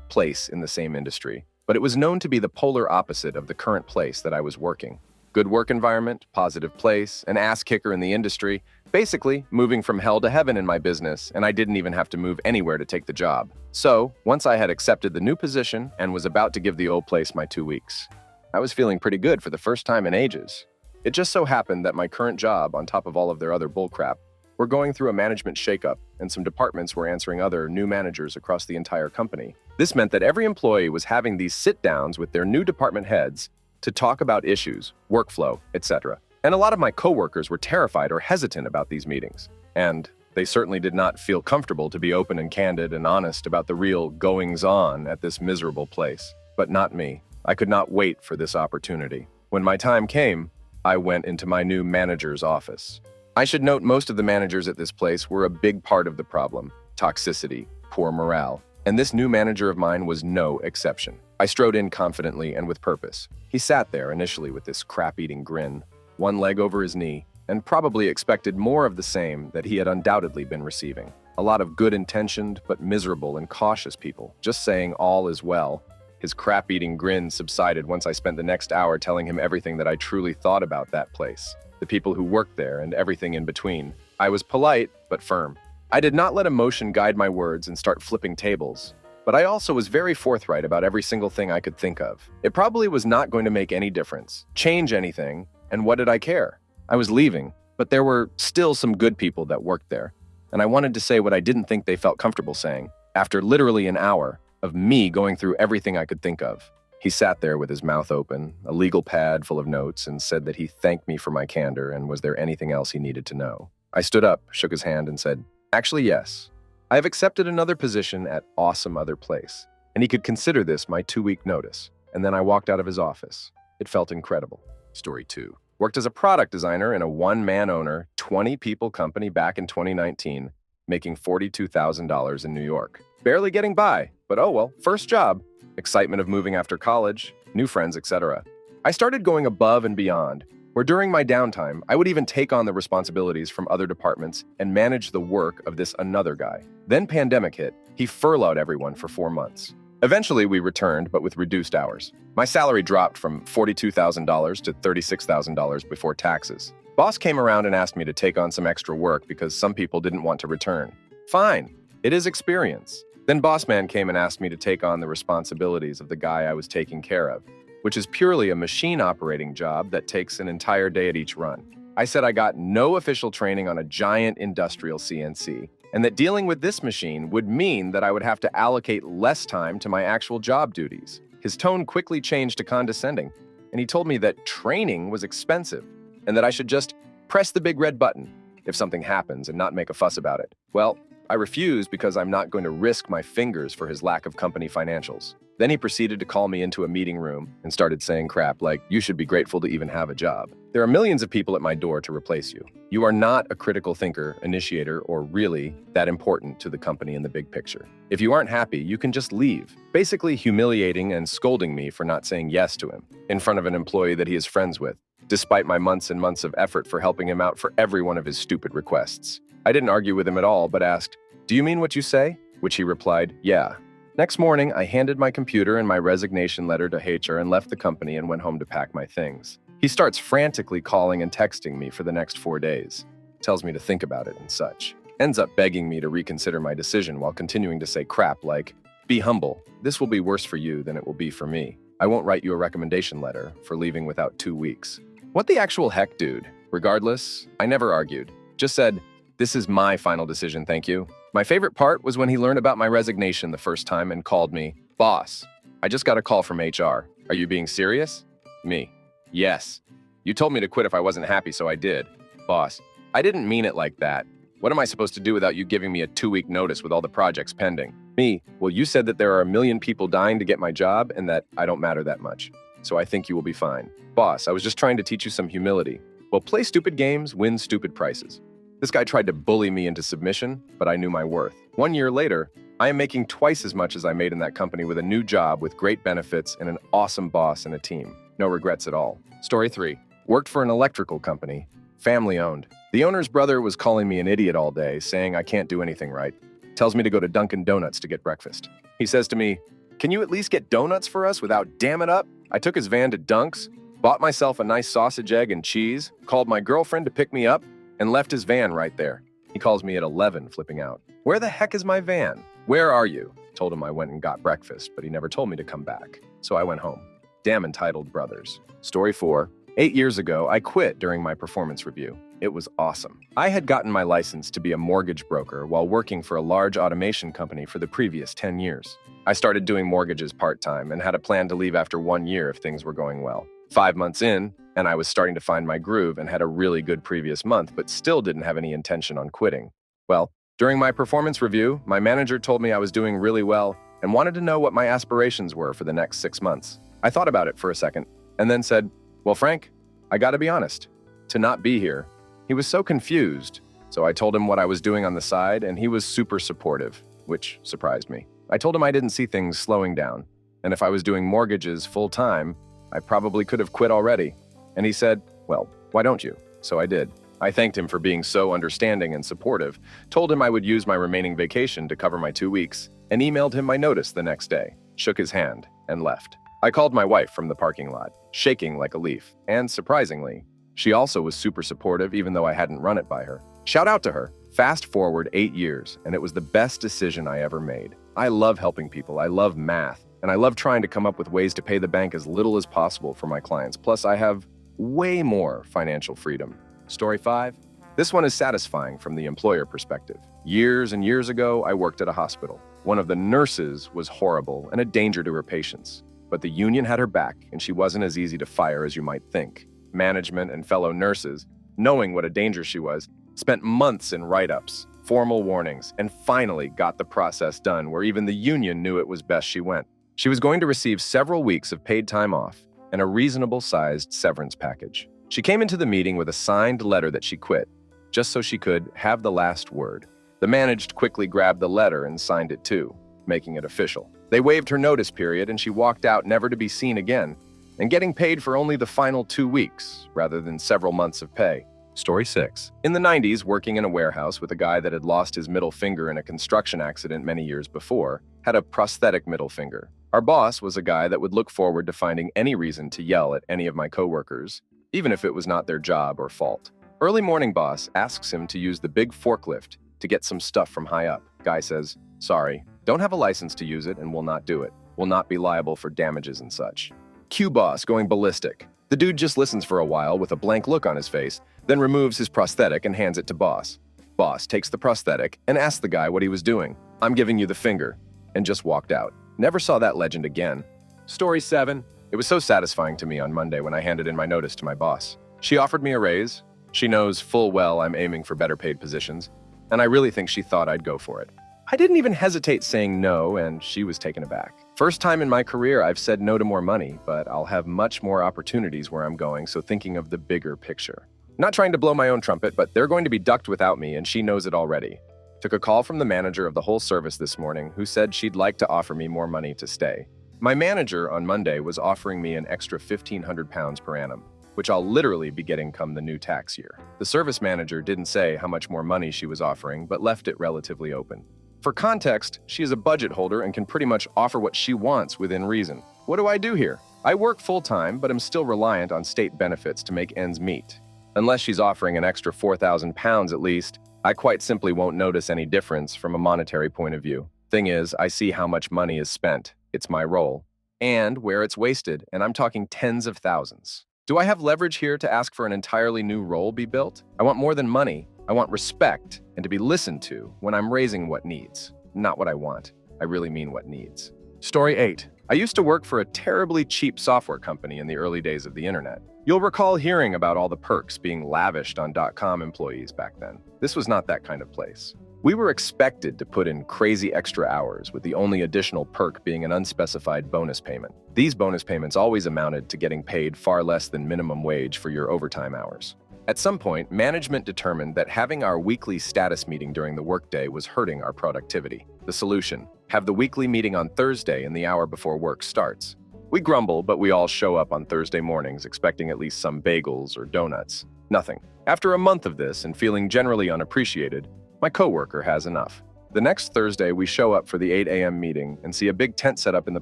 place in the same industry, but it was known to be the polar opposite of the current place that I was working. Good work environment, positive place, an ass kicker in the industry, basically moving from hell to heaven in my business, and I didn't even have to move anywhere to take the job. So, once I had accepted the new position and was about to give the old place my 2 weeks, I was feeling pretty good for the first time in ages. It just so happened that my current job, on top of all of their other bullcrap, were going through a management shakeup, and some departments were answering other new managers across the entire company. This meant that every employee was having these sit-downs with their new department heads to talk about issues, workflow, etc. And a lot of my coworkers were terrified or hesitant about these meetings. And they certainly did not feel comfortable to be open and candid and honest about the real goings-on at this miserable place. But not me. I could not wait for this opportunity. When my time came, I went into my new manager's office. I should note most of the managers at this place were a big part of the problem: toxicity, poor morale. And this new manager of mine was no exception. I strode in confidently and with purpose. He sat there initially with this crap-eating grin, one leg over his knee, and probably expected more of the same that he had undoubtedly been receiving. A lot of good-intentioned but miserable and cautious people, just saying all is well, His crap-eating grin subsided once I spent the next hour telling him everything that I truly thought about that place, the people who worked there, and everything in between. I was polite, but firm. I did not let emotion guide my words and start flipping tables, but I also was very forthright about every single thing I could think of. It probably was not going to make any difference, change anything, and what did I care? I was leaving, but there were still some good people that worked there, and I wanted to say what I didn't think they felt comfortable saying, after literally an hour of me going through everything I could think of. He sat there with his mouth open, a legal pad full of notes, and said that he thanked me for my candor and was there anything else he needed to know. I stood up, shook his hand, and said, "Actually, yes. I have accepted another position at awesome other place." And he could consider this my 2-week notice. And then I walked out of his office. It felt incredible. Story 2. Worked as a product designer in a one-man owner, 20-people company back in 2019, making $42,000 in New York. Barely getting by, but oh well, first job. Excitement of moving after college, new friends, etc. I started going above and beyond, where during my downtime, I would even take on the responsibilities from other departments and manage the work of this another guy. Then pandemic hit. He furloughed everyone for 4 months. Eventually, we returned, but with reduced hours. My salary dropped from $42,000 to $36,000 before taxes. Boss came around and asked me to take on some extra work because some people didn't want to return. Fine, it is experience. Then boss man came and asked me to take on the responsibilities of the guy I was taking care of, which is purely a machine operating job that takes an entire day at each run. I said I got no official training on a giant industrial CNC, and that dealing with this machine would mean that I would have to allocate less time to my actual job duties. His tone quickly changed to condescending, and he told me that training was expensive, and that I should just press the big red button if something happens and not make a fuss about it. Well, I refused because I'm not going to risk my fingers for his lack of company financials. Then he proceeded to call me into a meeting room and started saying crap like, "You should be grateful to even have a job. There are millions of people at my door to replace you. You are not a critical thinker, initiator, or really that important to the company in the big picture. If you aren't happy, you can just leave." Basically humiliating and scolding me for not saying yes to him in front of an employee that he is friends with, despite my months and months of effort for helping him out for every one of his stupid requests. I didn't argue with him at all, but asked, "Do you mean what you say?" Which he replied, "Yeah." Next morning, I handed my computer and my resignation letter to HR and left the company and went home to pack my things. He starts frantically calling and texting me for the next 4 days. Tells me to think about it and such. Ends up begging me to reconsider my decision while continuing to say crap like, "Be humble. This will be worse for you than it will be for me. I won't write you a recommendation letter for leaving without 2 weeks." What the actual heck, dude? Regardless, I never argued. Just said, "This is my final decision, thank you." My favorite part was when he learned about my resignation the first time and called me, "Boss, I just got a call from HR. Are you being serious?" Me, "Yes. You told me to quit if I wasn't happy, so I did." Boss, "I didn't mean it like that. What am I supposed to do without you giving me a 2-week notice with all the projects pending?" Me, "Well, you said that there are a million people dying to get my job and that I don't matter that much. So I think you will be fine." Boss, "I was just trying to teach you some humility. Well, play stupid games, win stupid prizes." This guy tried to bully me into submission, but I knew my worth. 1 year later, I am making twice as much as I made in that company with a new job with great benefits and an awesome boss and a team. No regrets at all. Story 3. Worked for an electrical company. Family owned. The owner's brother was calling me an idiot all day, saying I can't do anything right. Tells me to go to Dunkin' Donuts to get breakfast. He says to me, "Can you at least get donuts for us without damming up?" I took his van to Dunk's, bought myself a nice sausage, egg, and cheese, called my girlfriend to pick me up, and left his van right there. He calls me at 11, flipping out. "Where the heck is my van? Where are you?" Told him I went and got breakfast, but he never told me to come back. So I went home. Damn entitled brothers. Story 4. 8 years ago, I quit during my performance review. It was awesome. I had gotten my license to be a mortgage broker while working for a large automation company for the previous 10 years. I started doing mortgages part-time and had a plan to leave after 1 year if things were going well. 5 months in, and I was starting to find my groove and had a really good previous month, but still didn't have any intention on quitting. Well, during my performance review, my manager told me I was doing really well and wanted to know what my aspirations were for the next 6 months. I thought about it for a second and then said, "Well, Frank, I gotta be honest, to not be here." He was so confused, so I told him what I was doing on the side and he was super supportive, which surprised me. I told him I didn't see things slowing down, and if I was doing mortgages full-time, I probably could have quit already. And he said, "Well, why don't you?" So I did. I thanked him for being so understanding and supportive, told him I would use my remaining vacation to cover my 2 weeks, and emailed him my notice the next day, shook his hand, and left. I called my wife from the parking lot, shaking like a leaf, and surprisingly, she also was super supportive even though I hadn't run it by her. Shout out to her. Fast forward 8 years, and it was the best decision I ever made. I love helping people, I love math, and I love trying to come up with ways to pay the bank as little as possible for my clients. Plus, I have way more financial freedom. Story 5. This one is satisfying from the employer perspective. Years and years ago, I worked at a hospital. One of the nurses was horrible and a danger to her patients, but the union had her back, and she wasn't as easy to fire as you might think. Management and fellow nurses, knowing what a danger she was, spent months in write-ups, formal warnings, and finally got the process done where even the union knew it was best she went. She was going to receive several weeks of paid time off and a reasonable-sized severance package. She came into the meeting with a signed letter that she quit, just so she could have the last word. The manager quickly grabbed the letter and signed it too, making it official. They waived her notice period and she walked out never to be seen again, and getting paid for only the final 2 weeks rather than several months of pay. Story 6. In the 90s, working in a warehouse with a guy that had lost his middle finger in a construction accident many years before, had a prosthetic middle finger. Our boss was a guy that would look forward to finding any reason to yell at any of my coworkers, even if it was not their job or fault. Early morning boss asks him to use the big forklift to get some stuff from high up. Guy says, "Sorry, don't have a license to use it and will not do it. Will not be liable for damages and such." Cue boss going ballistic. The dude just listens for a while with a blank look on his face, then removes his prosthetic and hands it to boss. Boss takes the prosthetic and asks the guy what he was doing. "I'm giving you the finger," and just walked out. Never saw that legend again. Story 7. It was so satisfying to me on Monday when I handed in my notice to my boss. She offered me a raise. She knows full well I'm aiming for better paid positions, and I really think she thought I'd go for it. I didn't even hesitate saying no, and she was taken aback. First time in my career I've said no to more money, but I'll have much more opportunities where I'm going, so thinking of the bigger picture. Not trying to blow my own trumpet, but they're going to be ducked without me, and she knows it already. Took a call from the manager of the whole service this morning, who said she'd like to offer me more money to stay. My manager on Monday was offering me an extra £1,500 per annum, which I'll literally be getting come the new tax year. The service manager didn't say how much more money she was offering, but left it relatively open. For context, she is a budget holder and can pretty much offer what she wants within reason. What do I do here? I work full-time, but am still reliant on state benefits to make ends meet. Unless she's offering an extra £4,000 at least, I quite simply won't notice any difference from a monetary point of view. Thing is, I see how much money is spent. It's my role. And where it's wasted, and I'm talking tens of thousands. Do I have leverage here to ask for an entirely new role be built? I want more than money. I want respect and to be listened to when I'm raising what needs. Not what I want. I really mean what needs. Story 8. I used to work for a terribly cheap software company in the early days of the internet. You'll recall hearing about all the perks being lavished on .com employees back then. This was not that kind of place. We were expected to put in crazy extra hours, with the only additional perk being an unspecified bonus payment. These bonus payments always amounted to getting paid far less than minimum wage for your overtime hours. At some point, management determined that having our weekly status meeting during the workday was hurting our productivity. The solution: have the weekly meeting on Thursday in the hour before work starts. We grumble, but we all show up on Thursday mornings expecting at least some bagels or donuts. Nothing. After a month of this and feeling generally unappreciated, my coworker has enough. The next Thursday, we show up for the 8 a.m. meeting and see a big tent set up in the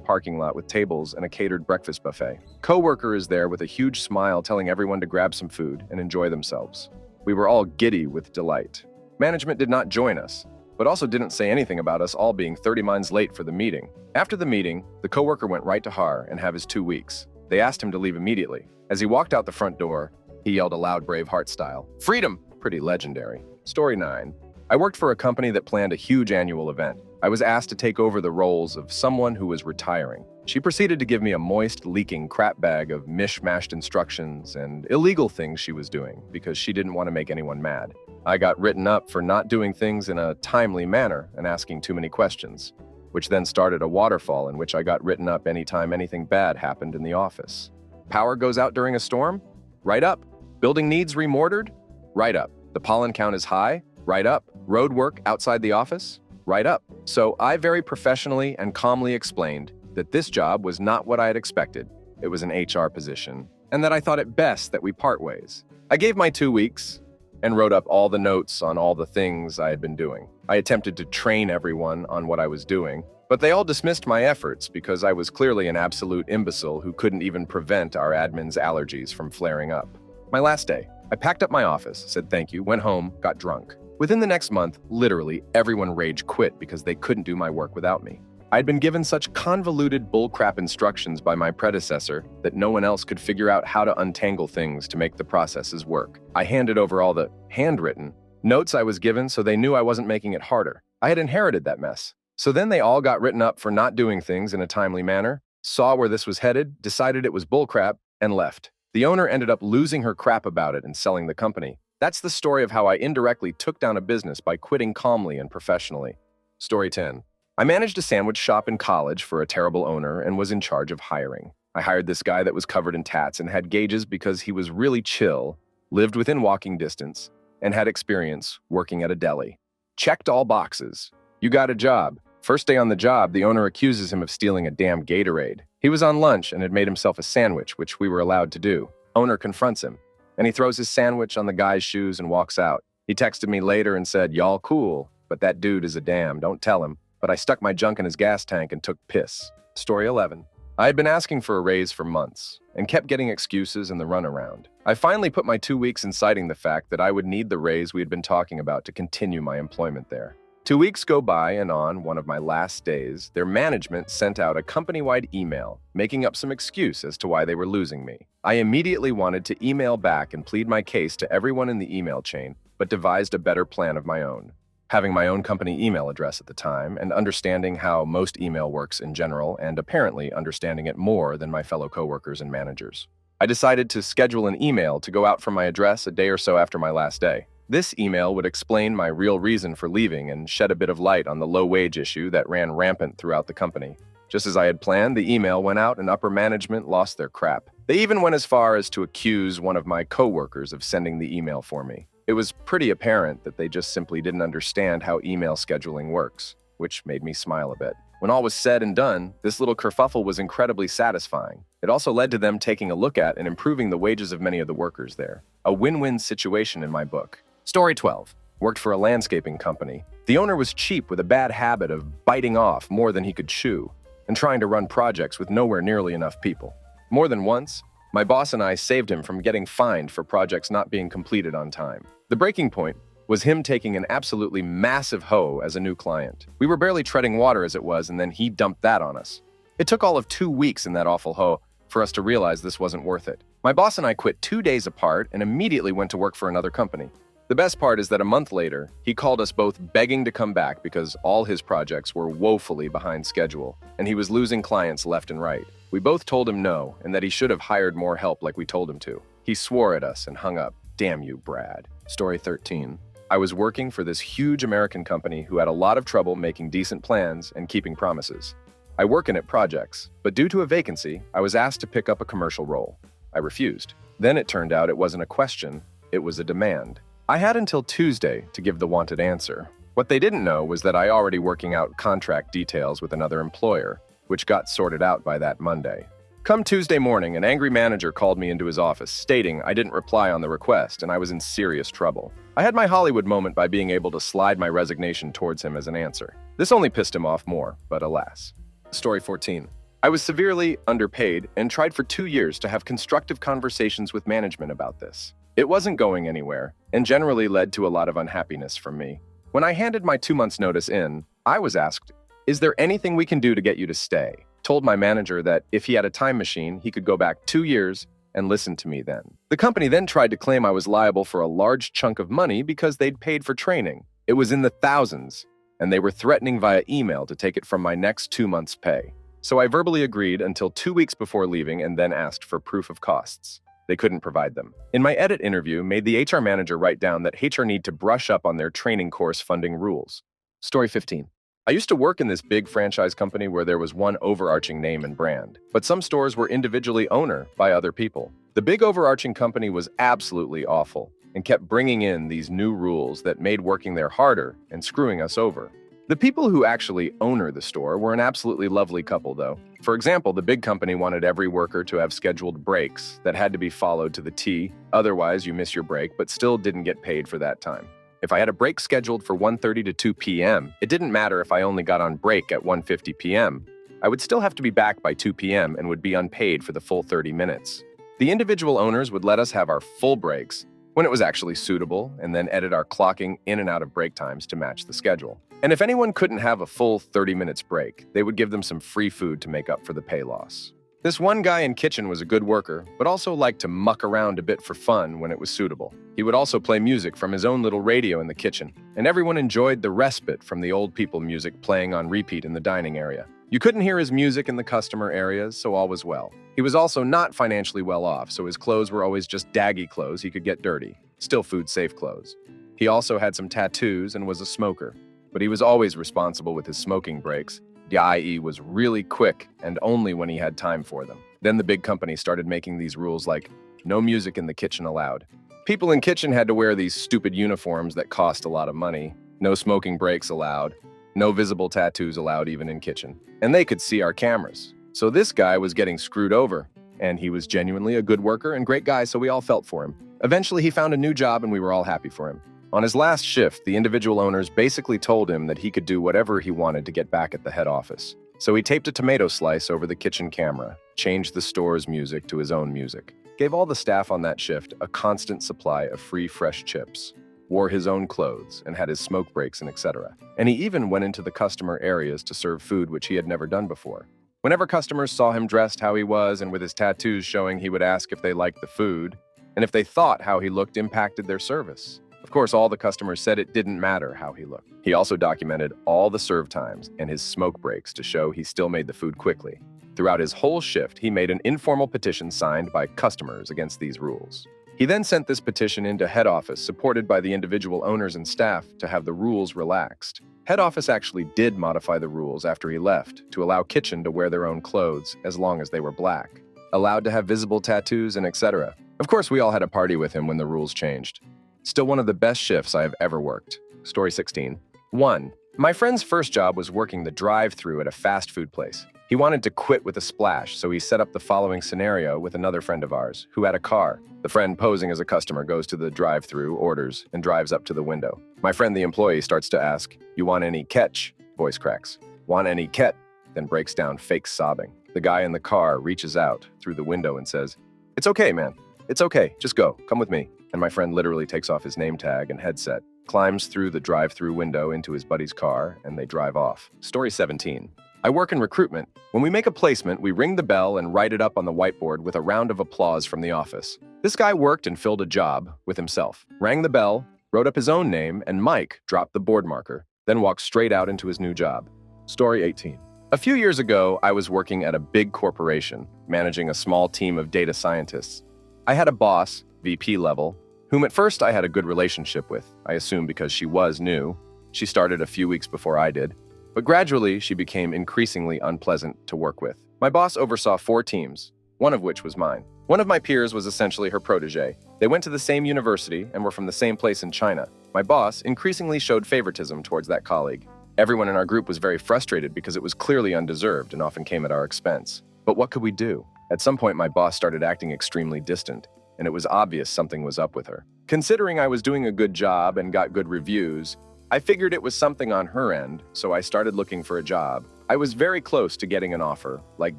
parking lot with tables and a catered breakfast buffet. Coworker is there with a huge smile telling everyone to grab some food and enjoy themselves. We were all giddy with delight. Management did not join us, but also didn't say anything about us all being 30 minutes late for the meeting. After the meeting, the coworker went right to Har and have his 2 weeks. They asked him to leave immediately. As he walked out the front door, he yelled aloud Braveheart style, "Freedom!" Pretty legendary. Story 9. I worked for a company that planned a huge annual event. I was asked to take over the roles of someone who was retiring. She proceeded to give me a moist, leaking crap bag of mishmashed instructions and illegal things she was doing because she didn't want to make anyone mad. I got written up for not doing things in a timely manner and asking too many questions, which then started a waterfall in which I got written up anytime anything bad happened in the office. Power goes out during a storm? Right up. Building needs remortared? Right up. The pollen count is high? Right up. Road work outside the office? Right up. So I very professionally and calmly explained that this job was not what I had expected. It was an HR position, and that I thought it best that we part ways. I gave my 2 weeks and wrote up all the notes on all the things I had been doing. I attempted to train everyone on what I was doing. But they all dismissed my efforts because I was clearly an absolute imbecile who couldn't even prevent our admin's allergies from flaring up. My last day, I packed up my office, said thank you, went home, got drunk. Within the next month, literally everyone rage quit because they couldn't do my work without me. I'd been given such convoluted bullcrap instructions by my predecessor that no one else could figure out how to untangle things to make the processes work. I handed over all the handwritten notes I was given so they knew I wasn't making it harder. I had inherited that mess. So then they all got written up for not doing things in a timely manner, saw where this was headed, decided it was bullcrap, and left. The owner ended up losing her crap about it and selling the company. That's the story of how I indirectly took down a business by quitting calmly and professionally. Story 10. I managed a sandwich shop in college for a terrible owner and was in charge of hiring. I hired this guy that was covered in tats and had gauges because he was really chill, lived within walking distance, and had experience working at a deli. Checked all boxes. You got a job. First day on the job, the owner accuses him of stealing a damn Gatorade. He was on lunch and had made himself a sandwich, which we were allowed to do. Owner confronts him, and he throws his sandwich on the guy's shoes and walks out. He texted me later and said, "Y'all cool, but that dude is a damn, don't tell him." But I stuck my junk in his gas tank and took piss. Story 11. I had been asking for a raise for months and kept getting excuses and the runaround. I finally put my 2 weeks in citing the fact that I would need the raise we had been talking about to continue my employment there. 2 weeks go by, and on one of my last days, their management sent out a company-wide email, making up some excuse as to why they were losing me. I immediately wanted to email back and plead my case to everyone in the email chain, but devised a better plan of my own. Having my own company email address at the time, and understanding how most email works in general, and apparently understanding it more than my fellow coworkers and managers, I decided to schedule an email to go out from my address a day or so after my last day. This email would explain my real reason for leaving and shed a bit of light on the low-wage issue that ran rampant throughout the company. Just as I had planned, the email went out and upper management lost their crap. They even went as far as to accuse one of my coworkers of sending the email for me. It was pretty apparent that they just simply didn't understand how email scheduling works, which made me smile a bit. When all was said and done, this little kerfuffle was incredibly satisfying. It also led to them taking a look at and improving the wages of many of the workers there. A win-win situation in my book. Story 12. Worked for a landscaping company. The owner was cheap with a bad habit of biting off more than he could chew and trying to run projects with nowhere nearly enough people. More than once, my boss and I saved him from getting fined for projects not being completed on time. The breaking point was him taking an absolutely massive hoe as a new client. We were barely treading water as it was, and then he dumped that on us. It took all of 2 weeks in that awful hoe for us to realize this wasn't worth it. My boss and I quit 2 days apart and immediately went to work for another company. The best part is that a month later, he called us both begging to come back because all his projects were woefully behind schedule, and he was losing clients left and right. We both told him no, and that he should have hired more help like we told him to. He swore at us and hung up. Damn you, Brad. Story 13. I was working for this huge American company who had a lot of trouble making decent plans and keeping promises. I work in it projects, but due to a vacancy, I was asked to pick up a commercial role. I refused. Then it turned out it wasn't a question, it was a demand. I had until Tuesday to give the wanted answer. What they didn't know was that I already working out contract details with another employer, which got sorted out by that Monday. Come Tuesday morning, an angry manager called me into his office, stating I didn't reply on the request and I was in serious trouble. I had my Hollywood moment by being able to slide my resignation towards him as an answer. This only pissed him off more, but alas. Story 14. I was severely underpaid and tried for 2 years to have constructive conversations with management about this. It wasn't going anywhere, and generally led to a lot of unhappiness from me. When I handed my 2 months' notice in, I was asked, "Is there anything we can do to get you to stay?" Told my manager that if he had a time machine, he could go back 2 years and listen to me then. The company then tried to claim I was liable for a large chunk of money because they'd paid for training. It was in the thousands, and they were threatening via email to take it from my next 2 months' pay. So I verbally agreed until 2 weeks before leaving and then asked for proof of costs. They couldn't provide them. In my edit interview, made the HR manager write down that HR need to brush up on their training course funding rules. Story 15. I used to work in this big franchise company where there was one overarching name and brand, but some stores were individually owned by other people. The big overarching company was absolutely awful and kept bringing in these new rules that made working there harder and screwing us over. The people who actually own the store were an absolutely lovely couple, though. For example, the big company wanted every worker to have scheduled breaks that had to be followed to the T, otherwise you miss your break, but still didn't get paid for that time. If I had a break scheduled for 1:30 to 2 p.m., it didn't matter if I only got on break at 1:50 p.m. I would still have to be back by 2 p.m. and would be unpaid for the full 30 minutes. The individual owners would let us have our full breaks when it was actually suitable and then edit our clocking in and out of break times to match the schedule. And if anyone couldn't have a full 30 minutes break, they would give them some free food to make up for the pay loss. This one guy in kitchen was a good worker, but also liked to muck around a bit for fun when it was suitable. He would also play music from his own little radio in the kitchen, and everyone enjoyed the respite from the old people music playing on repeat in the dining area. You couldn't hear his music in the customer areas, so all was well. He was also not financially well off, so his clothes were always just daggy clothes he could get dirty, still food-safe clothes. He also had some tattoos and was a smoker, but he was always responsible with his smoking breaks. The IE was really quick and only when he had time for them. Then the big company started making these rules like, no music in the kitchen allowed. People in kitchen had to wear these stupid uniforms that cost a lot of money. No smoking breaks allowed. No visible tattoos allowed even in kitchen. And they could see our cameras. So this guy was getting screwed over. And he was genuinely a good worker and great guy, so we all felt for him. Eventually he found a new job and we were all happy for him. On his last shift, the individual owners basically told him that he could do whatever he wanted to get back at the head office. So he taped a tomato slice over the kitchen camera, changed the store's music to his own music, gave all the staff on that shift a constant supply of free fresh chips, wore his own clothes, and had his smoke breaks and etc. And he even went into the customer areas to serve food which he had never done before. Whenever customers saw him dressed how he was and with his tattoos showing, he would ask if they liked the food, and if they thought how he looked impacted their service. Of course, all the customers said it didn't matter how he looked. He also documented all the serve times and his smoke breaks to show he still made the food quickly. Throughout his whole shift, he made an informal petition signed by customers against these rules. He then sent this petition into head office, supported by the individual owners and staff, to have the rules relaxed. Head office actually did modify the rules after he left to allow kitchen to wear their own clothes as long as they were black, allowed to have visible tattoos and etc. Of course, we all had a party with him when the rules changed. Still one of the best shifts I have ever worked. Story 16. 1. My friend's first job was working the drive-thru at a fast food place. He wanted to quit with a splash, so he set up the following scenario with another friend of ours, who had a car. The friend, posing as a customer, goes to the drive-thru, orders, and drives up to the window. My friend, the employee, starts to ask, "You want any ketch?" Voice cracks. "Want any ket?" Then breaks down, fake sobbing. The guy in the car reaches out through the window and says, "It's okay, man. It's okay. Just go. Come with me." And my friend literally takes off his name tag and headset, climbs through the drive-thru window into his buddy's car, and they drive off. Story 17. I work in recruitment. When we make a placement, we ring the bell and write it up on the whiteboard with a round of applause from the office. This guy worked and filled a job with himself, rang the bell, wrote up his own name, and Mike dropped the board marker, then walked straight out into his new job. Story 18. A few years ago, I was working at a big corporation, managing a small team of data scientists. I had a boss, VP level, whom at first I had a good relationship with, I assume because she was new. She started a few weeks before I did. But gradually, she became increasingly unpleasant to work with. My boss oversaw 4 teams, one of which was mine. One of my peers was essentially her protege. They went to the same university and were from the same place in China. My boss increasingly showed favoritism towards that colleague. Everyone in our group was very frustrated because it was clearly undeserved and often came at our expense. But what could we do? At some point, my boss started acting extremely distant, and it was obvious something was up with her. Considering I was doing a good job and got good reviews, I figured it was something on her end, so I started looking for a job. I was very close to getting an offer, like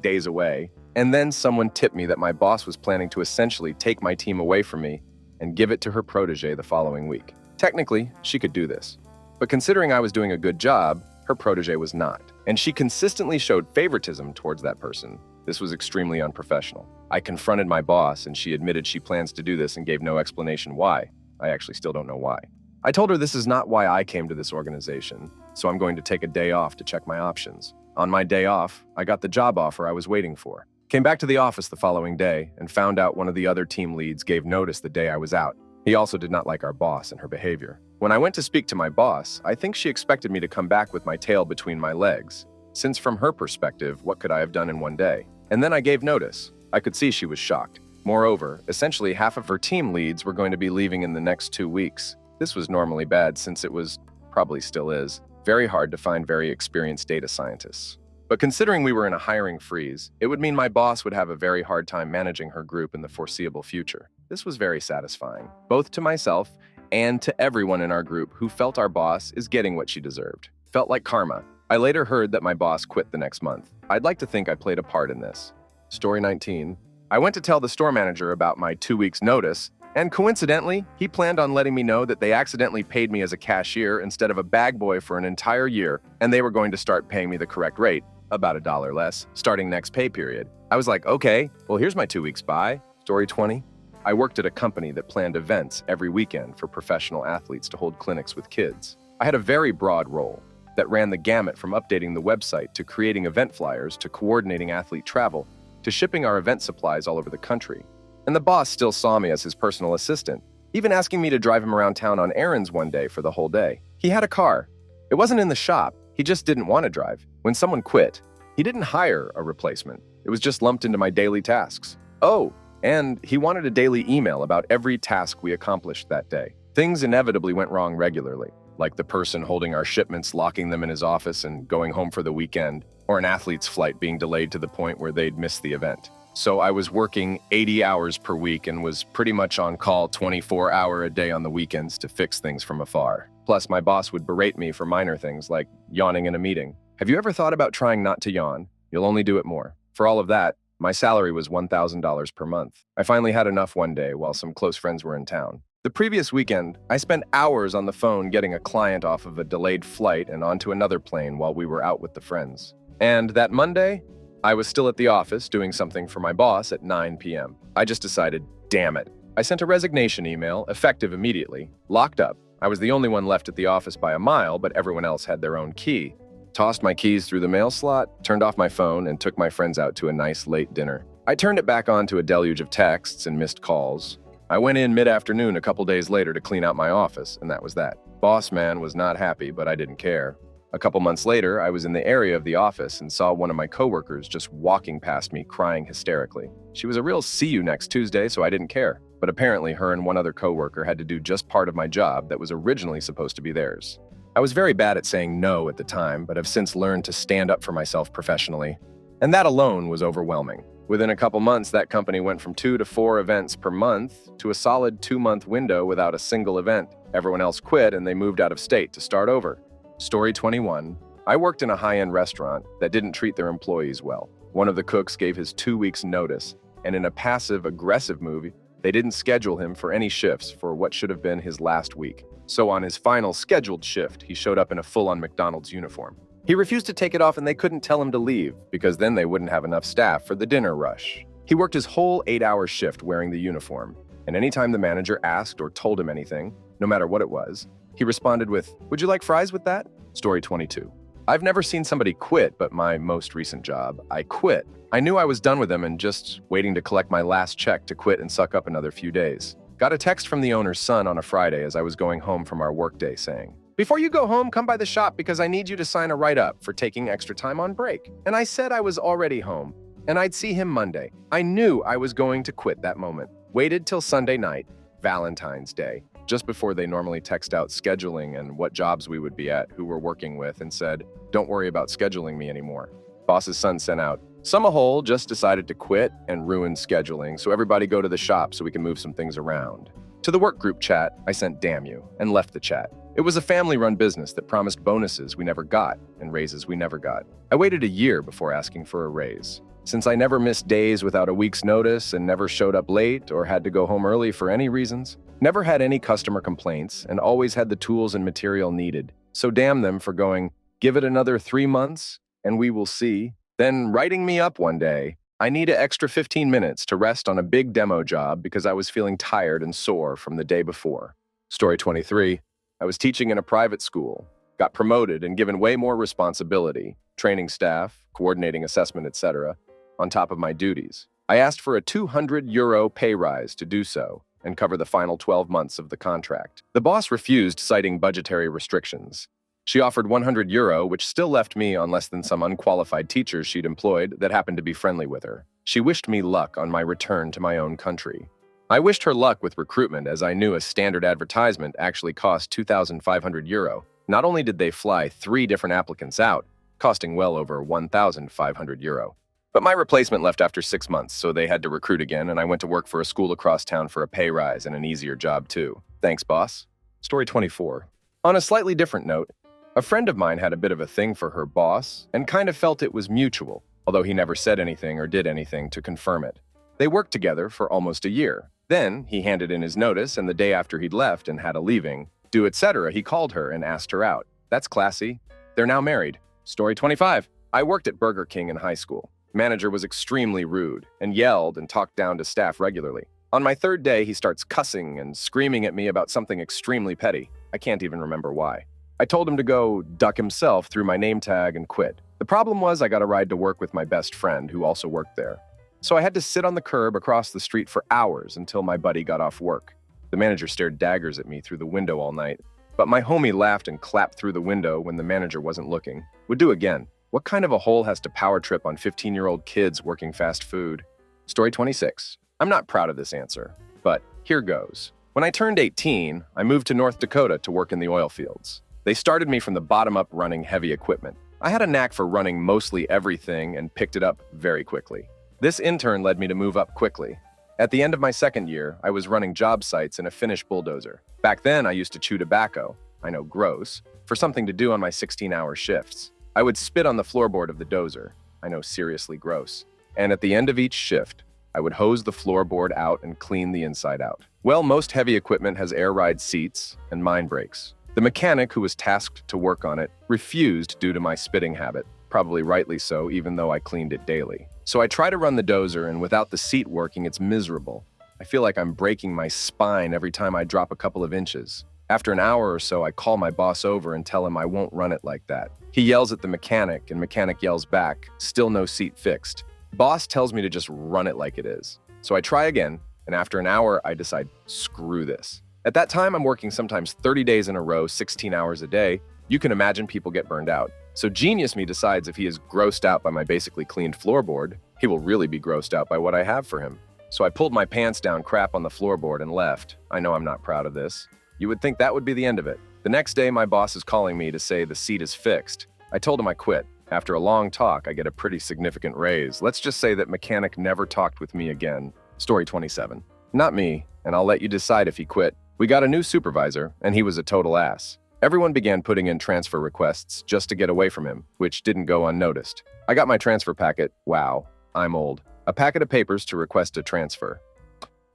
days away, and then someone tipped me that my boss was planning to essentially take my team away from me and give it to her protege the following week. Technically, she could do this, but considering I was doing a good job, her protege was not, and she consistently showed favoritism towards that person. This was extremely unprofessional. I confronted my boss, and she admitted she plans to do this and gave no explanation why. I actually still don't know why. I told her this is not why I came to this organization, so I'm going to take a day off to check my options. On my day off, I got the job offer I was waiting for. Came back to the office the following day and found out one of the other team leads gave notice the day I was out. He also did not like our boss and her behavior. When I went to speak to my boss, I think she expected me to come back with my tail between my legs, since from her perspective, what could I have done in one day? And then I gave notice. I could see she was shocked. Moreover, essentially half of her team leads were going to be leaving in the next 2 weeks. This was normally bad since it was, probably still is, very hard to find very experienced data scientists. But considering we were in a hiring freeze, it would mean my boss would have a very hard time managing her group in the foreseeable future. This was very satisfying, both to myself and to everyone in our group who felt our boss is getting what she deserved. Felt like karma. I later heard that my boss quit the next month. I'd like to think I played a part in this. Story 19. I went to tell the store manager about my 2 weeks notice, and coincidentally, he planned on letting me know that they accidentally paid me as a cashier instead of a bag boy for an entire year, and they were going to start paying me the correct rate, about $1 less, starting next pay period. I was like, okay, well here's my 2 weeks bye. Story 20. I worked at a company that planned events every weekend for professional athletes to hold clinics with kids. I had a very broad role that ran the gamut from updating the website to creating event flyers to coordinating athlete travel to shipping our event supplies all over the country. And the boss still saw me as his personal assistant, even asking me to drive him around town on errands one day for the whole day. He had a car. It wasn't in the shop. He just didn't want to drive. When someone quit, he didn't hire a replacement. It was just lumped into my daily tasks. Oh, and he wanted a daily email about every task we accomplished that day. Things inevitably went wrong regularly, like the person holding our shipments locking them in his office and going home for the weekend, or an athlete's flight being delayed to the point where they'd miss the event. So I was working 80 hours per week and was pretty much on call 24-hour a day on the weekends to fix things from afar. Plus, my boss would berate me for minor things like yawning in a meeting. Have you ever thought about trying not to yawn? You'll only do it more. For all of that, my salary was $1,000 per month. I finally had enough one day while some close friends were in town. The previous weekend, I spent hours on the phone getting a client off of a delayed flight and onto another plane while we were out with the friends. And that Monday, I was still at the office doing something for my boss at 9 p.m. I just decided, damn it. I sent a resignation email, effective immediately, locked up. I was the only one left at the office by a mile, but everyone else had their own key. Tossed my keys through the mail slot, turned off my phone, and took my friends out to a nice late dinner. I turned it back on to a deluge of texts and missed calls. I went in mid-afternoon a couple days later to clean out my office, and that was that. Boss man was not happy, but I didn't care. A couple months later, I was in the area of the office and saw one of my coworkers just walking past me, crying hysterically. She was a real see you next Tuesday, so I didn't care. But apparently her and one other coworker had to do just part of my job that was originally supposed to be theirs. I was very bad at saying no at the time, but have since learned to stand up for myself professionally. And that alone was overwhelming. Within a couple months, that company went from 2 to 4 events per month to a solid 2-month window without a single event. Everyone else quit and they moved out of state to start over. Story 21. I worked in a high-end restaurant that didn't treat their employees well. One of the cooks gave his 2 weeks notice, and in a passive-aggressive move, they didn't schedule him for any shifts for what should have been his last week. So on his final scheduled shift, he showed up in a full-on McDonald's uniform. He refused to take it off and they couldn't tell him to leave because then they wouldn't have enough staff for the dinner rush. He worked his whole 8-hour shift wearing the uniform, and anytime the manager asked or told him anything, no matter what it was, he responded with, "Would you like fries with that?" Story 22. I've never seen somebody quit, but my most recent job, I quit. I knew I was done with them and just waiting to collect my last check to quit and suck up another few days. Got a text from the owner's son on a Friday as I was going home from our workday saying, "Before you go home, come by the shop because I need you to sign a write-up for taking extra time on break." And I said I was already home and I'd see him Monday. I knew I was going to quit that moment. Waited till Sunday night, Valentine's Day, just before they normally text out scheduling and what jobs we would be at, who we're working with, and said, "Don't worry about scheduling me anymore." Boss's son sent out, "Some a hole just decided to quit and ruin scheduling, so everybody go to the shop so we can move some things around." To the work group chat, I sent "damn you" and left the chat. It was a family-run business that promised bonuses we never got and raises we never got. I waited a year before asking for a raise. Since I never missed days without a week's notice and never showed up late or had to go home early for any reasons, never had any customer complaints, and always had the tools and material needed. So damn them for going, "Give it another 3 months and we will see." Then writing me up one day, "I need an extra 15 minutes to rest on a big demo job because I was feeling tired and sore from the day before." Story 23. I was teaching in a private school, got promoted and given way more responsibility, training staff, coordinating assessment, etc., on top of my duties. I asked for a €200 pay rise to do so and cover the final 12 months of the contract. The boss refused, citing budgetary restrictions. She offered €100, which still left me on less than some unqualified teachers she'd employed that happened to be friendly with her. She wished me luck on my return to my own country. I wished her luck with recruitment as I knew a standard advertisement actually cost €2,500. Not only did they fly 3 different applicants out, costing well over €1,500. But my replacement left after 6 months, so they had to recruit again, and I went to work for a school across town for a pay rise and an easier job too. Thanks, boss. Story 24. On a slightly different note, a friend of mine had a bit of a thing for her boss and kind of felt it was mutual, although he never said anything or did anything to confirm it. They worked together for almost a year. Then he handed in his notice, and the day after he'd left and had a leaving, due etc., he called her and asked her out. That's classy. They're now married. Story 25. I worked at Burger King in high school. Manager was extremely rude and yelled and talked down to staff regularly. On my third day, he starts cussing and screaming at me about something extremely petty. I can't even remember why. I told him to go duck himself through my name tag and quit. The problem was I got a ride to work with my best friend who also worked there. So I had to sit on the curb across the street for hours until my buddy got off work. The manager stared daggers at me through the window all night, but my homie laughed and clapped through the window when the manager wasn't looking. Would do again. What kind of a hole has to power trip on 15-year-old kids working fast food? Story 26. I'm not proud of this answer, but here goes. When I turned 18, I moved to North Dakota to work in the oil fields. They started me from the bottom up running heavy equipment. I had a knack for running mostly everything and picked it up very quickly. This intern led me to move up quickly. At the end of my second year, I was running job sites in a Finnish bulldozer. Back then, I used to chew tobacco, I know gross, for something to do on my 16-hour shifts. I would spit on the floorboard of the dozer, I know seriously gross. And at the end of each shift, I would hose the floorboard out and clean the inside out. Well, most heavy equipment has air ride seats, and mine breaks. The mechanic who was tasked to work on it refused due to my spitting habit, probably rightly so, even though I cleaned it daily. So I try to run the dozer, and without the seat working, it's miserable. I feel like I'm breaking my spine every time I drop a couple of inches. After an hour or so, I call my boss over and tell him I won't run it like that. He yells at the mechanic, and mechanic yells back, still no seat fixed. Boss tells me to just run it like it is. So I try again, and after an hour, I decide, screw this. At that time, I'm working sometimes 30 days in a row, 16 hours a day. You can imagine people get burned out. So genius me decides if he is grossed out by my basically cleaned floorboard, he will really be grossed out by what I have for him. So I pulled my pants down crap on the floorboard and left. I know I'm not proud of this. You would think that would be the end of it. The next day, my boss is calling me to say the seat is fixed. I told him I quit. After a long talk, I get a pretty significant raise. Let's just say that mechanic never talked with me again. Story 27. Not me, and I'll let you decide if he quit. We got a new supervisor, and he was a total ass. Everyone began putting in transfer requests just to get away from him, which didn't go unnoticed. I got my transfer packet, wow, I'm old, a packet of papers to request a transfer,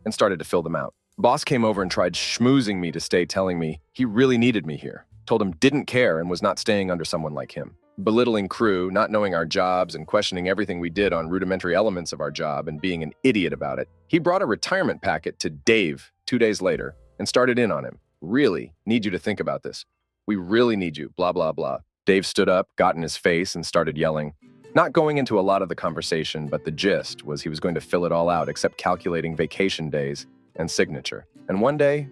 and started to fill them out. Boss came over and tried schmoozing me to stay, telling me he really needed me here. Told him didn't care and was not staying under someone like him. Belittling crew, not knowing our jobs, and questioning everything we did on rudimentary elements of our job and being an idiot about it. He brought a retirement packet to Dave 2 days later and started in on him. Really need you to think about this. We really need you, blah, blah, blah. Dave stood up, got in his face, and started yelling. Not going into a lot of the conversation, but the gist was he was going to fill it all out except calculating vacation days and signature. And one day,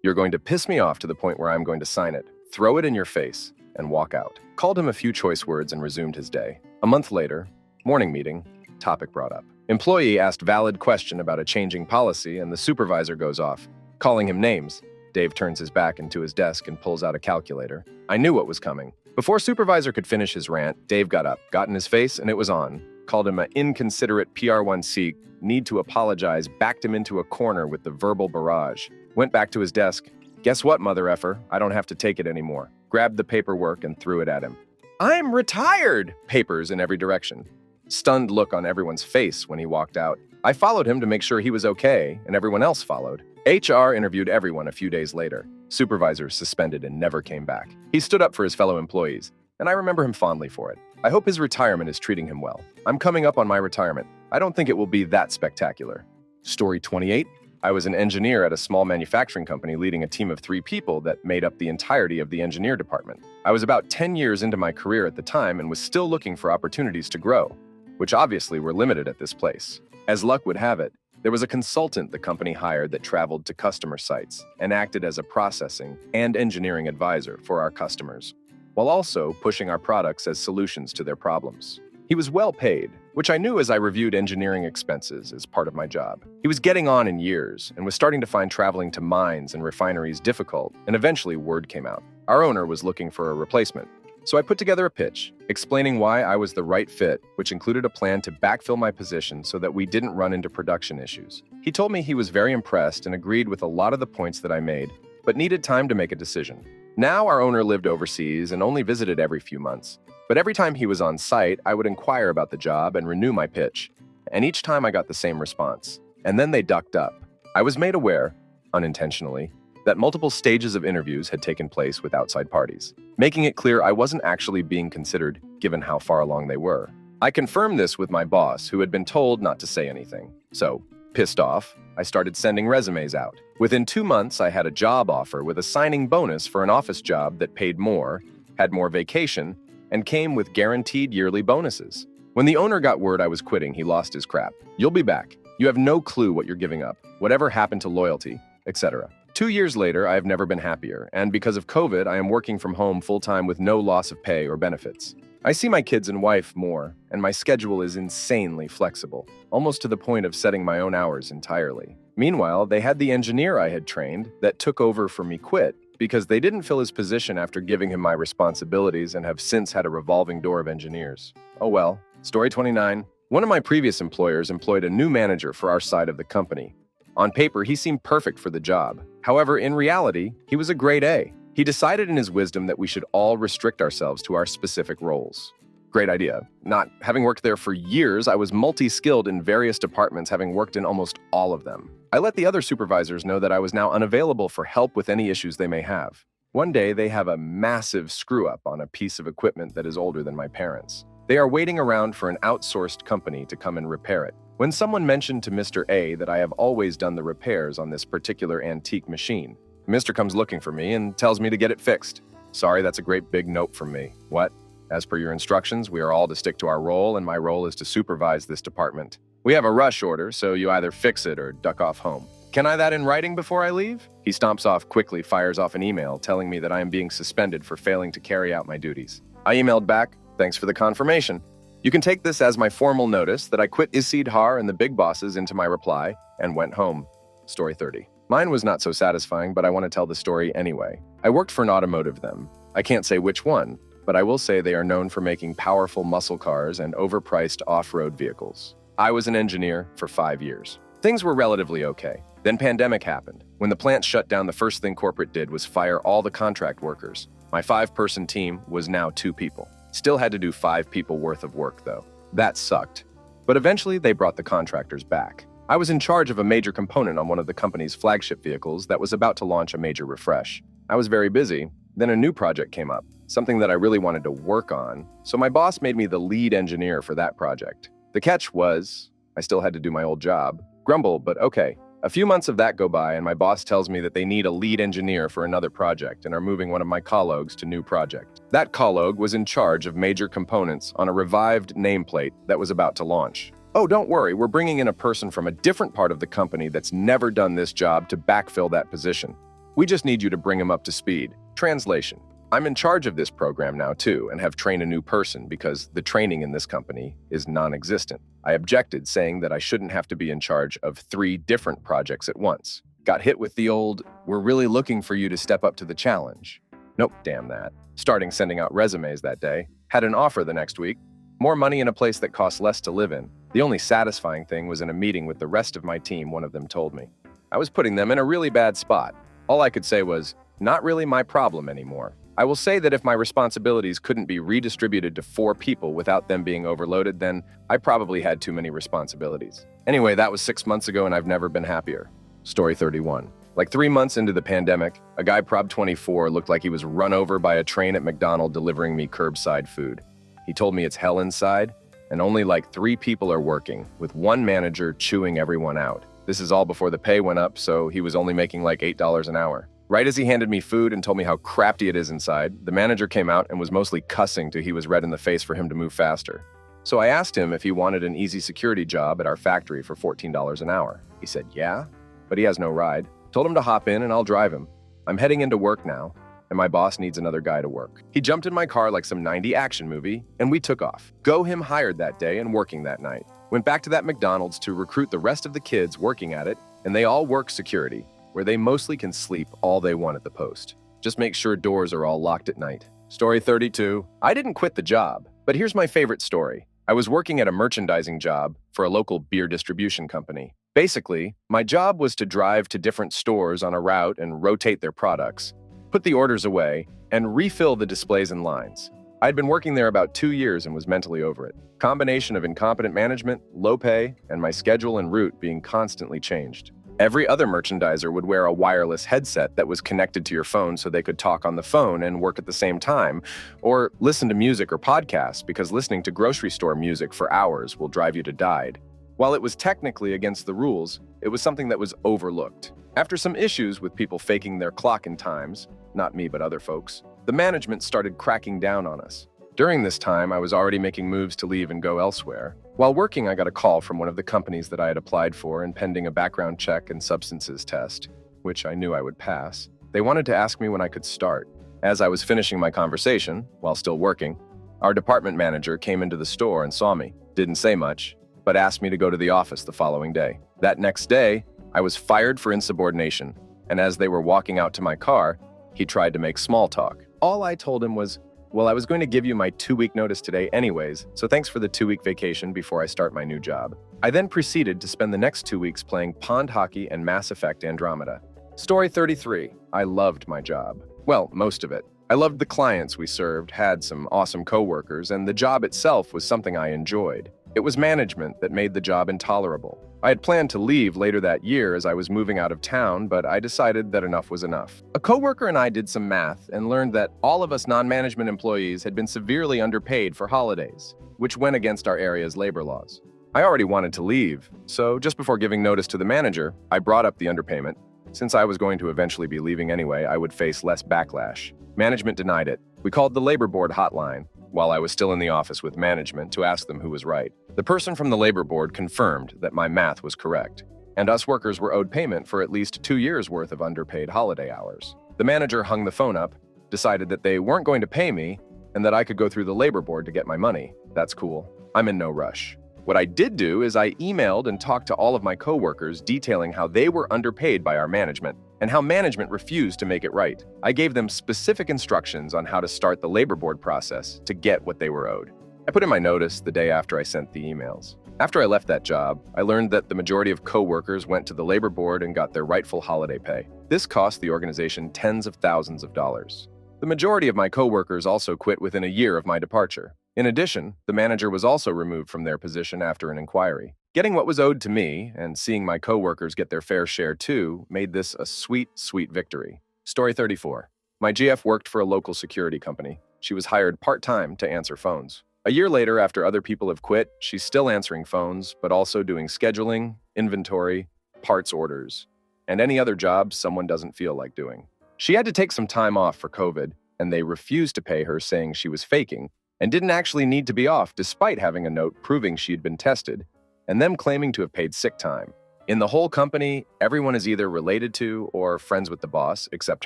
you're going to piss me off to the point where I'm going to sign it, throw it in your face, and walk out. Called him a few choice words and resumed his day. A month later, morning meeting, topic brought up. Employee asked valid question about a changing policy, and the supervisor goes off, calling him names. Dave turns his back into his desk and pulls out a calculator. I knew what was coming. Before supervisor could finish his rant, Dave got up, got in his face, and it was on. Called him an inconsiderate PR1C, need to apologize, backed him into a corner with the verbal barrage. Went back to his desk. Guess what, mother effer? I don't have to take it anymore. Grabbed the paperwork and threw it at him. I'm retired! Papers in every direction. Stunned look on everyone's face when he walked out. I followed him to make sure he was okay, and everyone else followed. HR interviewed everyone a few days later. Supervisor suspended and never came back. He stood up for his fellow employees, and I remember him fondly for it. I hope his retirement is treating him well. I'm coming up on my retirement. I don't think it will be that spectacular. Story 28. I was an engineer at a small manufacturing company leading a team of 3 people that made up the entirety of the engineer department. I was about 10 years into my career at the time and was still looking for opportunities to grow, which obviously were limited at this place. As luck would have it, there was a consultant the company hired that traveled to customer sites and acted as a processing and engineering advisor for our customers, while also pushing our products as solutions to their problems. He was well paid, which I knew as I reviewed engineering expenses as part of my job. He was getting on in years and was starting to find traveling to mines and refineries difficult, and eventually word came out. Our owner was looking for a replacement. So I put together a pitch, explaining why I was the right fit, which included a plan to backfill my position so that we didn't run into production issues. He told me he was very impressed and agreed with a lot of the points that I made, but needed time to make a decision. Now our owner lived overseas and only visited every few months. But every time he was on site, I would inquire about the job and renew my pitch. And each time I got the same response. And then they ducked up. I was made aware, unintentionally, that multiple stages of interviews had taken place with outside parties, making it clear I wasn't actually being considered given how far along they were. I confirmed this with my boss, who had been told not to say anything. So, pissed off, I started sending resumes out. Within 2 months, I had a job offer with a signing bonus for an office job that paid more, had more vacation, and came with guaranteed yearly bonuses. When the owner got word I was quitting, he lost his crap. "You'll be back. You have no clue what you're giving up. Whatever happened to loyalty," etc. 2 years later, I have never been happier, and because of COVID, I am working from home full-time with no loss of pay or benefits. I see my kids and wife more, and my schedule is insanely flexible, almost to the point of setting my own hours entirely. Meanwhile, they had the engineer I had trained that took over for me quit because they didn't fill his position after giving him my responsibilities and have since had a revolving door of engineers. Oh well. Story 29. One of my previous employers employed a new manager for our side of the company. On paper, he seemed perfect for the job. However, in reality, he was a grade A. He decided in his wisdom that we should all restrict ourselves to our specific roles. Great idea. Not having worked there for years, I was multi-skilled in various departments, having worked in almost all of them. I let the other supervisors know that I was now unavailable for help with any issues they may have. One day, they have a massive screw-up on a piece of equipment that is older than my parents'. They are waiting around for an outsourced company to come and repair it. When someone mentioned to Mr. A that I have always done the repairs on this particular antique machine, Mr. comes looking for me and tells me to get it fixed. Sorry, that's a great big note from me. What? As per your instructions, we are all to stick to our role, and my role is to supervise this department. We have a rush order, so you either fix it or duck off home. Can I that in writing before I leave? He stomps off quickly, fires off an email telling me that I am being suspended for failing to carry out my duties. I emailed back, "Thanks for the confirmation. You can take this as my formal notice that I quit Isid Har and the big bosses," into my reply, and went home. Story 30. Mine was not so satisfying, but I want to tell the story anyway. I worked for an automotive them. I can't say which one, but I will say they are known for making powerful muscle cars and overpriced off-road vehicles. I was an engineer for 5 years. Things were relatively okay. Then pandemic happened. When the plant shut down, the first thing corporate did was fire all the contract workers. My 5-person team was now 2 people. Still had to do 5 people worth of work, though. That sucked. But eventually, they brought the contractors back. I was in charge of a major component on one of the company's flagship vehicles that was about to launch a major refresh. I was very busy. Then a new project came up, something that I really wanted to work on, so my boss made me the lead engineer for that project. The catch was, I still had to do my old job. Grumble, but okay. A few months of that go by, and my boss tells me that they need a lead engineer for another project and are moving one of my colleagues to new project. That colleague was in charge of major components on a revived nameplate that was about to launch. "Oh, don't worry, we're bringing in a person from a different part of the company that's never done this job to backfill that position. We just need you to bring him up to speed." Translation. I'm in charge of this program now too and have trained a new person because the training in this company is non-existent. I objected, saying that I shouldn't have to be in charge of 3 different projects at once. Got hit with the old, "We're really looking for you to step up to the challenge." Nope, damn that. Starting sending out resumes that day. Had an offer the next week. More money in a place that costs less to live in. The only satisfying thing was in a meeting with the rest of my team, one of them told me. I was putting them in a really bad spot. All I could say was, not really my problem anymore. I will say that if my responsibilities couldn't be redistributed to 4 people without them being overloaded, then I probably had too many responsibilities. Anyway, that was 6 months ago and I've never been happier. Story 31. Like 3 months into the pandemic, a guy prob 24 looked like he was run over by a train at McDonald's delivering me curbside food. He told me it's hell inside, and only like 3 people are working, with 1 manager chewing everyone out. This is all before the pay went up, so he was only making like $8 an hour. Right as he handed me food and told me how crappy it is inside, the manager came out and was mostly cussing till he was red in the face for him to move faster. So I asked him if he wanted an easy security job at our factory for $14 an hour. He said, yeah, but he has no ride. Told him to hop in and I'll drive him. I'm heading into work now, and my boss needs another guy to work. He jumped in my car like some 90s action movie, and we took off. Go him hired that day and working that night. Went back to that McDonald's to recruit the rest of the kids working at it, and they all work security, where they mostly can sleep all they want at the post. Just make sure doors are all locked at night. Story 32. I didn't quit the job, but here's my favorite story. I was working at a merchandising job for a local beer distribution company. Basically, my job was to drive to different stores on a route and rotate their products, put the orders away, and refill the displays and lines. I'd been working there about 2 years and was mentally over it. Combination of incompetent management, low pay, and my schedule and route being constantly changed. Every other merchandiser would wear a wireless headset that was connected to your phone so they could talk on the phone and work at the same time, or listen to music or podcasts because listening to grocery store music for hours will drive you to die. While it was technically against the rules, it was something that was overlooked. After some issues with people faking their clock-in times, not me but other folks, the management started cracking down on us. During this time, I was already making moves to leave and go elsewhere. While working, I got a call from one of the companies that I had applied for and pending a background check and substances test, which I knew I would pass. They wanted to ask me when I could start. As I was finishing my conversation, while still working, our department manager came into the store and saw me. Didn't say much, but asked me to go to the office the following day. That next day, I was fired for insubordination, and as they were walking out to my car, he tried to make small talk. All I told him was, well, I was going to give you my 2-week notice today anyways, so thanks for the 2-week vacation before I start my new job. I then proceeded to spend the next 2 weeks playing pond hockey and Mass Effect Andromeda. Story 33. I loved my job. Well, most of it. I loved the clients we served, had some awesome coworkers, and the job itself was something I enjoyed. It was management that made the job intolerable. I had planned to leave later that year as I was moving out of town, but I decided that enough was enough. A coworker and I did some math and learned that all of us non-management employees had been severely underpaid for holidays, which went against our area's labor laws. I already wanted to leave, so just before giving notice to the manager, I brought up the underpayment. Since I was going to eventually be leaving anyway, I would face less backlash. Management denied it. We called the labor board hotline while I was still in the office with management to ask them who was right. The person from the labor board confirmed that my math was correct, and us workers were owed payment for at least 2 years' worth of underpaid holiday hours. The manager hung the phone up, decided that they weren't going to pay me, and that I could go through the labor board to get my money. That's cool. I'm in no rush. What I did do is I emailed and talked to all of my coworkers detailing how they were underpaid by our management and how management refused to make it right. I gave them specific instructions on how to start the labor board process to get what they were owed. I put in my notice the day after I sent the emails. After I left that job, I learned that the majority of coworkers went to the labor board and got their rightful holiday pay. This cost the organization tens of thousands of dollars. The majority of my coworkers also quit within a year of my departure. In addition, the manager was also removed from their position after an inquiry. Getting what was owed to me and seeing my coworkers get their fair share too made this a sweet, sweet victory. Story 34. My GF worked for a local security company. She was hired part-time to answer phones. A year later, after other people have quit, she's still answering phones, but also doing scheduling, inventory, parts orders, and any other jobs someone doesn't feel like doing. She had to take some time off for COVID, and they refused to pay her, saying she was faking, and didn't actually need to be off despite having a note proving she had been tested, and them claiming to have paid sick time. In the whole company, everyone is either related to or friends with the boss, except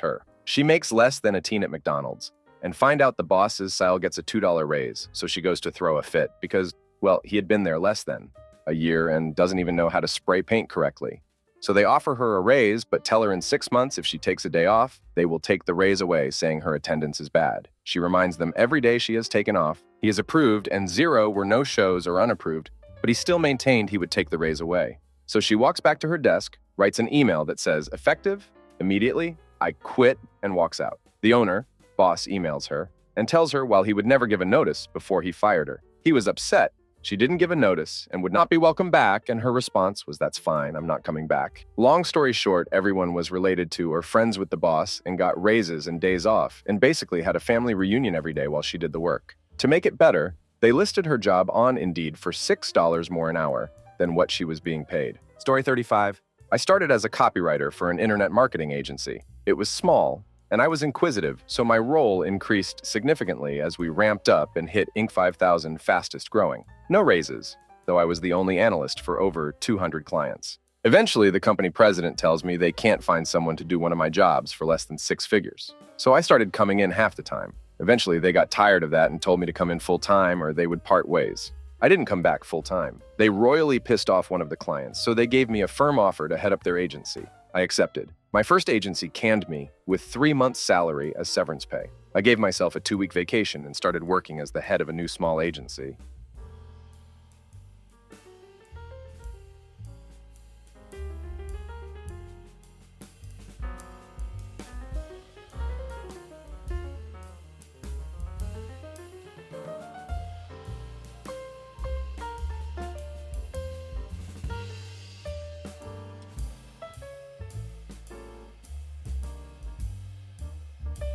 her. She makes less than a teen at McDonald's, and find out the boss's Sal gets a $2 raise, so she goes to throw a fit because, well, he had been there less than a year and doesn't even know how to spray paint correctly. So they offer her a raise, but tell her in 6 months if she takes a day off, they will take the raise away, saying her attendance is bad. She reminds them every day she has taken off, he is approved, and 0 were no shows or unapproved, but he still maintained he would take the raise away. So she walks back to her desk, writes an email that says, effective, immediately, I quit, and walks out. The owner, boss, emails her and tells her while he would never give a notice before he fired her. He was upset. She didn't give a notice and would not be welcome back, and her response was, that's fine, I'm not coming back. Long story short, everyone was related to or friends with the boss and got raises and days off, and basically had a family reunion every day while she did the work. To make it better, they listed her job on Indeed for $6 more an hour than what she was being paid. Story 35. I started as a copywriter for an internet marketing agency. It was small, and I was inquisitive, so my role increased significantly as we ramped up and hit Inc. 5000 fastest growing. No raises, though I was the only analyst for over 200 clients. Eventually, the company president tells me they can't find someone to do one of my jobs for less than 6 figures. So I started coming in half the time. Eventually, they got tired of that and told me to come in full-time or they would part ways. I didn't come back full-time. They royally pissed off one of the clients, so they gave me a firm offer to head up their agency. I accepted. My first agency canned me with 3 months' salary as severance pay. I gave myself a 2-week vacation and started working as the head of a new small agency.